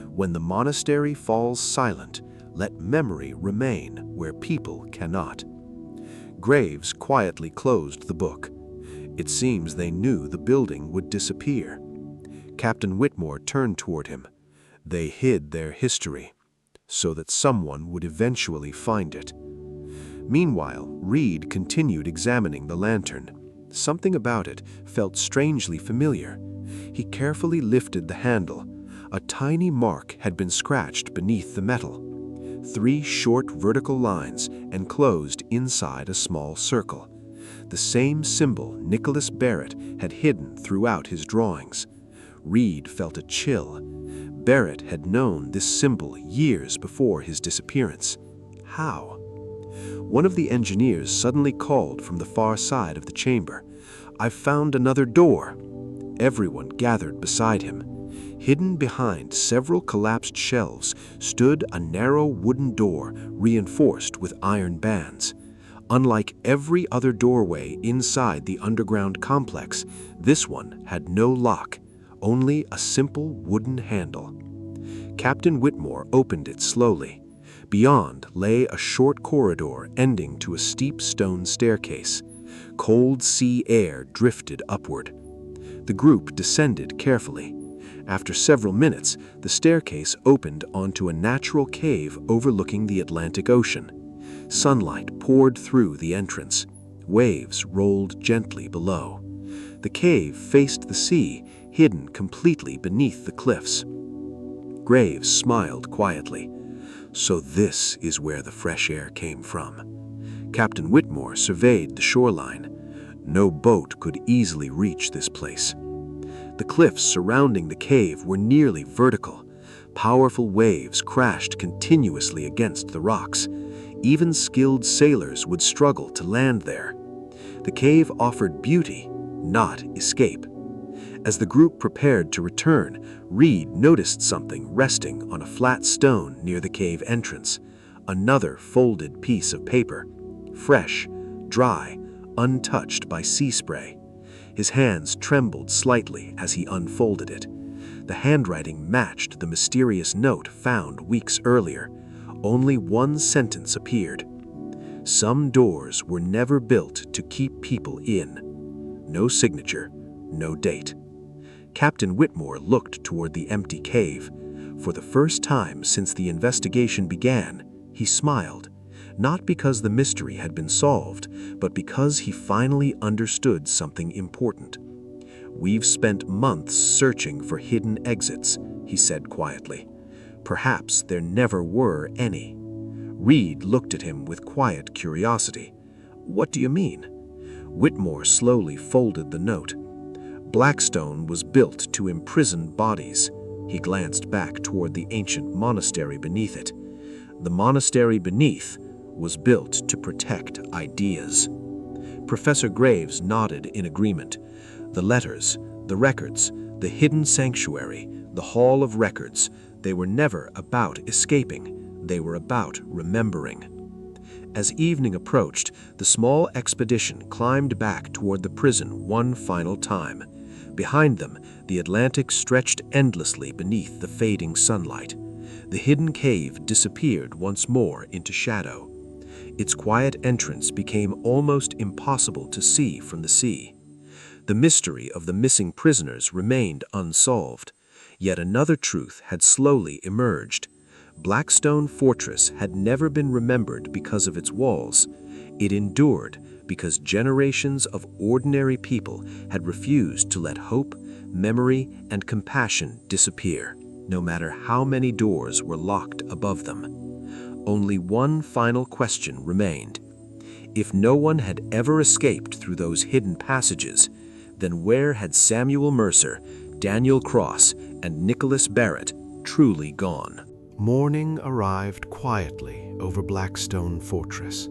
"When the monastery falls silent, let memory remain where people cannot." Graves quietly closed the book. It seems they knew the building would disappear. Captain Whitmore turned toward him. They hid their history, so that someone would eventually find it. Meanwhile, Reed continued examining the lantern. Something about it felt strangely familiar. He carefully lifted the handle. A tiny mark had been scratched beneath the metal. 3 short vertical lines enclosed inside a small circle. the same symbol Nicholas Barrett had hidden throughout his drawings. Reed felt a chill. Barrett had known this symbol years before his disappearance. How? One of the engineers suddenly called from the far side of the chamber. "I've found another door." Everyone gathered beside him. Hidden behind several collapsed shelves stood a narrow wooden door reinforced with iron bands. Unlike every other doorway inside the underground complex, this one had no lock, only a simple wooden handle. Captain Whitmore opened it slowly. Beyond lay a short corridor ending to a steep stone staircase. Cold sea air drifted upward. The group descended carefully. After several minutes, the staircase opened onto a natural cave overlooking the Atlantic Ocean. Sunlight poured through the entrance. Waves rolled gently below. The cave faced the sea, hidden completely beneath the cliffs. Graves smiled quietly. So this is where the fresh air came from. Captain Whitmore surveyed the shoreline. No boat could easily reach this place. The cliffs surrounding the cave were nearly vertical. Powerful waves crashed continuously against the rocks. Even skilled sailors would struggle to land there. The cave offered beauty, not escape. As the group prepared to return, Reed noticed something resting on a flat stone near the cave entrance. Another folded piece of paper, fresh, dry, untouched by sea spray. His hands trembled slightly as he unfolded it. The handwriting matched the mysterious note found weeks earlier. Only one sentence appeared. Some doors were never built to keep people in. No signature, no date. Captain Whitmore looked toward the empty cave. For the first time since the investigation began, he smiled, not because the mystery had been solved, but because he finally understood something important. "We've spent months searching for hidden exits," he said quietly. "Perhaps there never were any." Reed looked at him with quiet curiosity. "What do you mean?" Whitmore slowly folded the note. "Blackstone was built to imprison bodies." He glanced back toward the ancient monastery beneath it. "The monastery beneath was built to protect ideas." Professor Graves nodded in agreement. The letters, the records, the hidden sanctuary, the Hall of Records, they were never about escaping. They were about remembering. As evening approached, the small expedition climbed back toward the prison one final time. Behind them, the Atlantic stretched endlessly beneath the fading sunlight. The hidden cave disappeared once more into shadow. Its quiet entrance became almost impossible to see from the sea. The mystery of the missing prisoners remained unsolved. Yet another truth had slowly emerged. Blackstone Fortress had never been remembered because of its walls. It endured because generations of ordinary people had refused to let hope, memory, and compassion disappear, no matter how many doors were locked above them. Only one final question remained. If no one had ever escaped through those hidden passages, then where had Samuel Mercer, Daniel Cross, and Nicholas Barrett truly gone? Morning arrived quietly over Blackstone Fortress.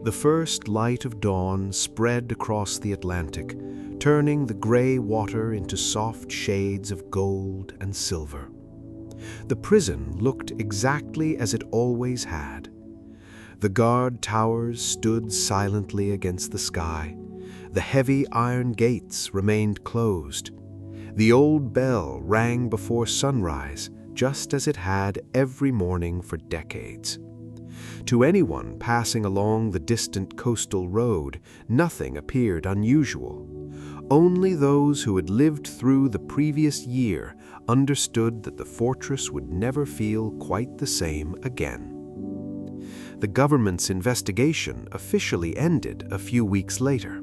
The first light of dawn spread across the Atlantic, turning the gray water into soft shades of gold and silver. The prison looked exactly as it always had. The guard towers stood silently against the sky. The heavy iron gates remained closed. The old bell rang before sunrise, just as it had every morning for decades. To anyone passing along the distant coastal road, nothing appeared unusual. Only those who had lived through the previous year understood that the fortress would never feel quite the same again. The government's investigation officially ended a few weeks later.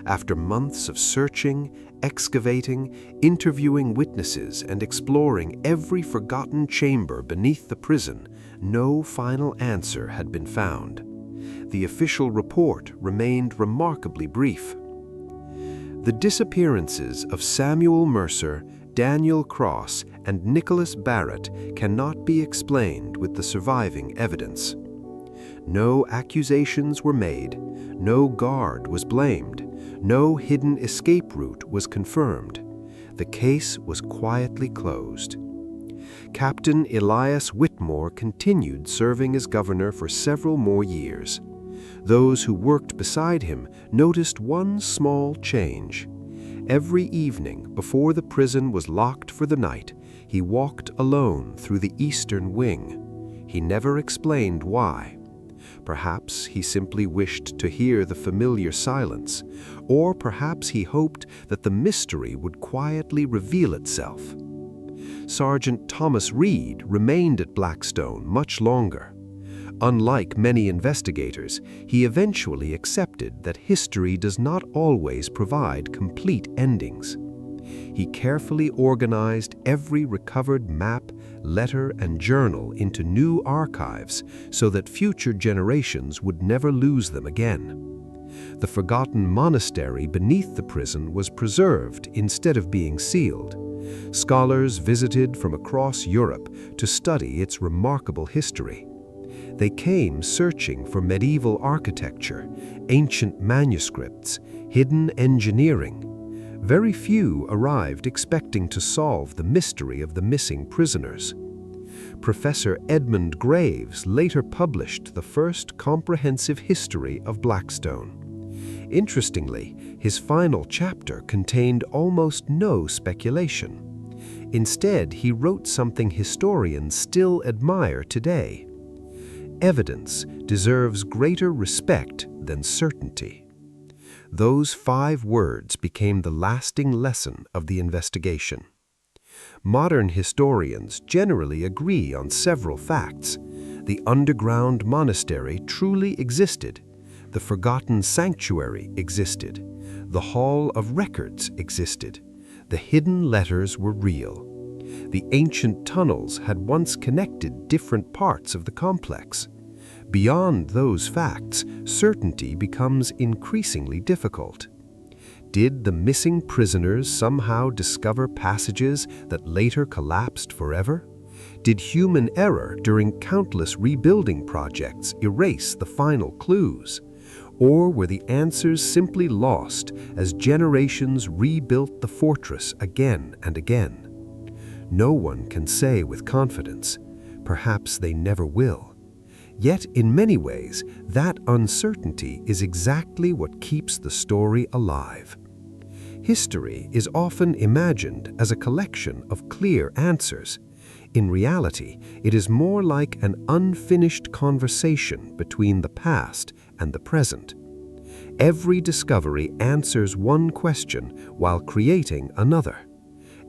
After months of searching, excavating, interviewing witnesses, and exploring every forgotten chamber beneath the prison, no final answer had been found. the official report remained remarkably brief. The disappearances of Samuel Mercer, Daniel Cross, and Nicholas Barrett cannot be explained with the surviving evidence. No accusations were made, no guard was blamed, no hidden escape route was confirmed. The case was quietly closed. Captain Elias Whitmore continued serving as governor for several more years. Those who worked beside him noticed one small change. Every evening before the prison was locked for the night, he walked alone through the eastern wing. He never explained why. Perhaps he simply wished to hear the familiar silence, or perhaps he hoped that the mystery would quietly reveal itself. Sergeant Thomas Reed remained at Blackstone much longer. Unlike many investigators, he eventually accepted that history does not always provide complete endings. He carefully organized every recovered map, letter, and journal into new archives so that future generations would never lose them again. The forgotten monastery beneath the prison was preserved instead of being sealed. Scholars visited from across Europe to study its remarkable history. They came searching for medieval architecture, ancient manuscripts, hidden engineering. Very few arrived expecting to solve the mystery of the missing prisoners. Professor Edmund Graves later published the first comprehensive history of Blackstone. Interestingly, his final chapter contained almost no speculation. Instead, he wrote something historians still admire today. Evidence deserves greater respect than certainty. Those 5 words became the lasting lesson of the investigation. Modern historians generally agree on several facts. The underground monastery truly existed. The forgotten sanctuary existed. The Hall of Records existed. The hidden letters were real. The ancient tunnels had once connected different parts of the complex. Beyond those facts, certainty becomes increasingly difficult. Did the missing prisoners somehow discover passages that later collapsed forever? Did human error during countless rebuilding projects erase the final clues? Or were the answers simply lost as generations rebuilt the fortress again and again? No one can say with confidence. Perhaps they never will. Yet, in many ways, that uncertainty is exactly what keeps the story alive. History is often imagined as a collection of clear answers. In reality, it is more like an unfinished conversation between the past and the present. Every discovery answers one question while creating another.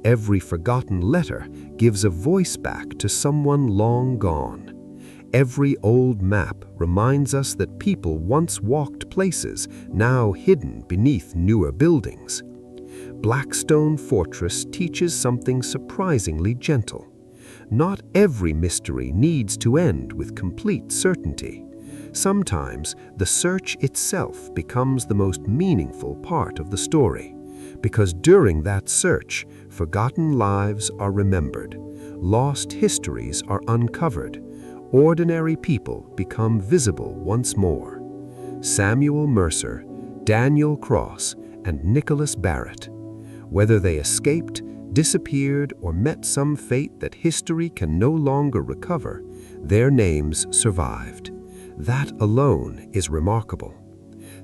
Every forgotten letter gives a voice back to someone long gone. Every old map reminds us that people once walked places now hidden beneath newer buildings. Blackstone Fortress teaches something surprisingly gentle. Not every mystery needs to end with complete certainty. Sometimes the search itself becomes the most meaningful part of the story, because during that search, forgotten lives are remembered, lost histories are uncovered, ordinary people become visible once more. Samuel Mercer, Daniel Cross, and Nicholas Barrett. Whether they escaped, disappeared, or met some fate that history can no longer recover, their names survived. That alone is remarkable.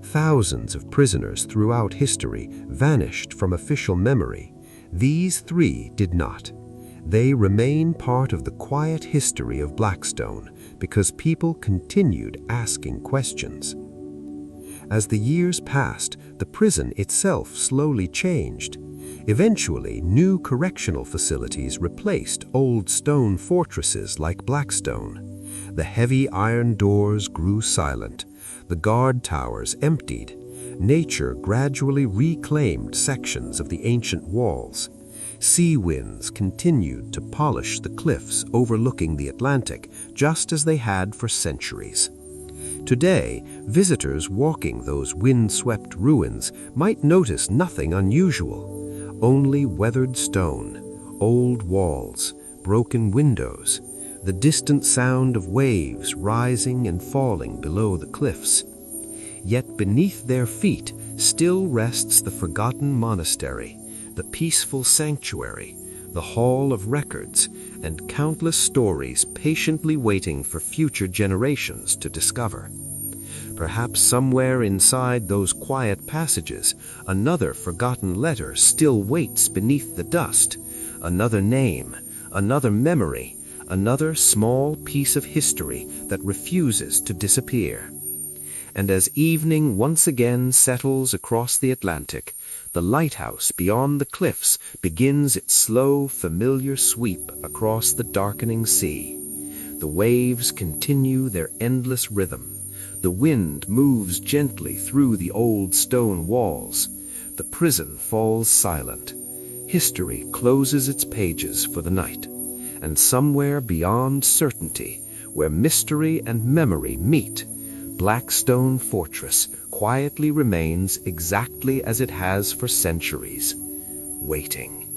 Thousands of prisoners throughout history vanished from official memory. These 3 did not. They remain part of the quiet history of Blackstone because people continued asking questions. As the years passed, the prison itself slowly changed. Eventually, new correctional facilities replaced old stone fortresses like Blackstone. The heavy iron doors grew silent. The guard towers emptied. Nature gradually reclaimed sections of the ancient walls. Sea winds continued to polish the cliffs overlooking the Atlantic, just as they had for centuries. Today, visitors walking those wind-swept ruins might notice nothing unusual, only weathered stone, old walls, broken windows, the distant sound of waves rising and falling below the cliffs. Yet beneath their feet still rests the forgotten monastery, the peaceful sanctuary, the hall of records, and countless stories patiently waiting for future generations to discover. Perhaps somewhere inside those quiet passages, another forgotten letter still waits beneath the dust, another name, another memory, another small piece of history that refuses to disappear. And as evening once again settles across the Atlantic, the lighthouse beyond the cliffs begins its slow, familiar sweep across the darkening sea. The waves continue their endless rhythm. The wind moves gently through the old stone walls. The prison falls silent. History closes its pages for the night. And somewhere beyond certainty, where mystery and memory meet, Blackstone Fortress quietly remains exactly as it has for centuries, waiting.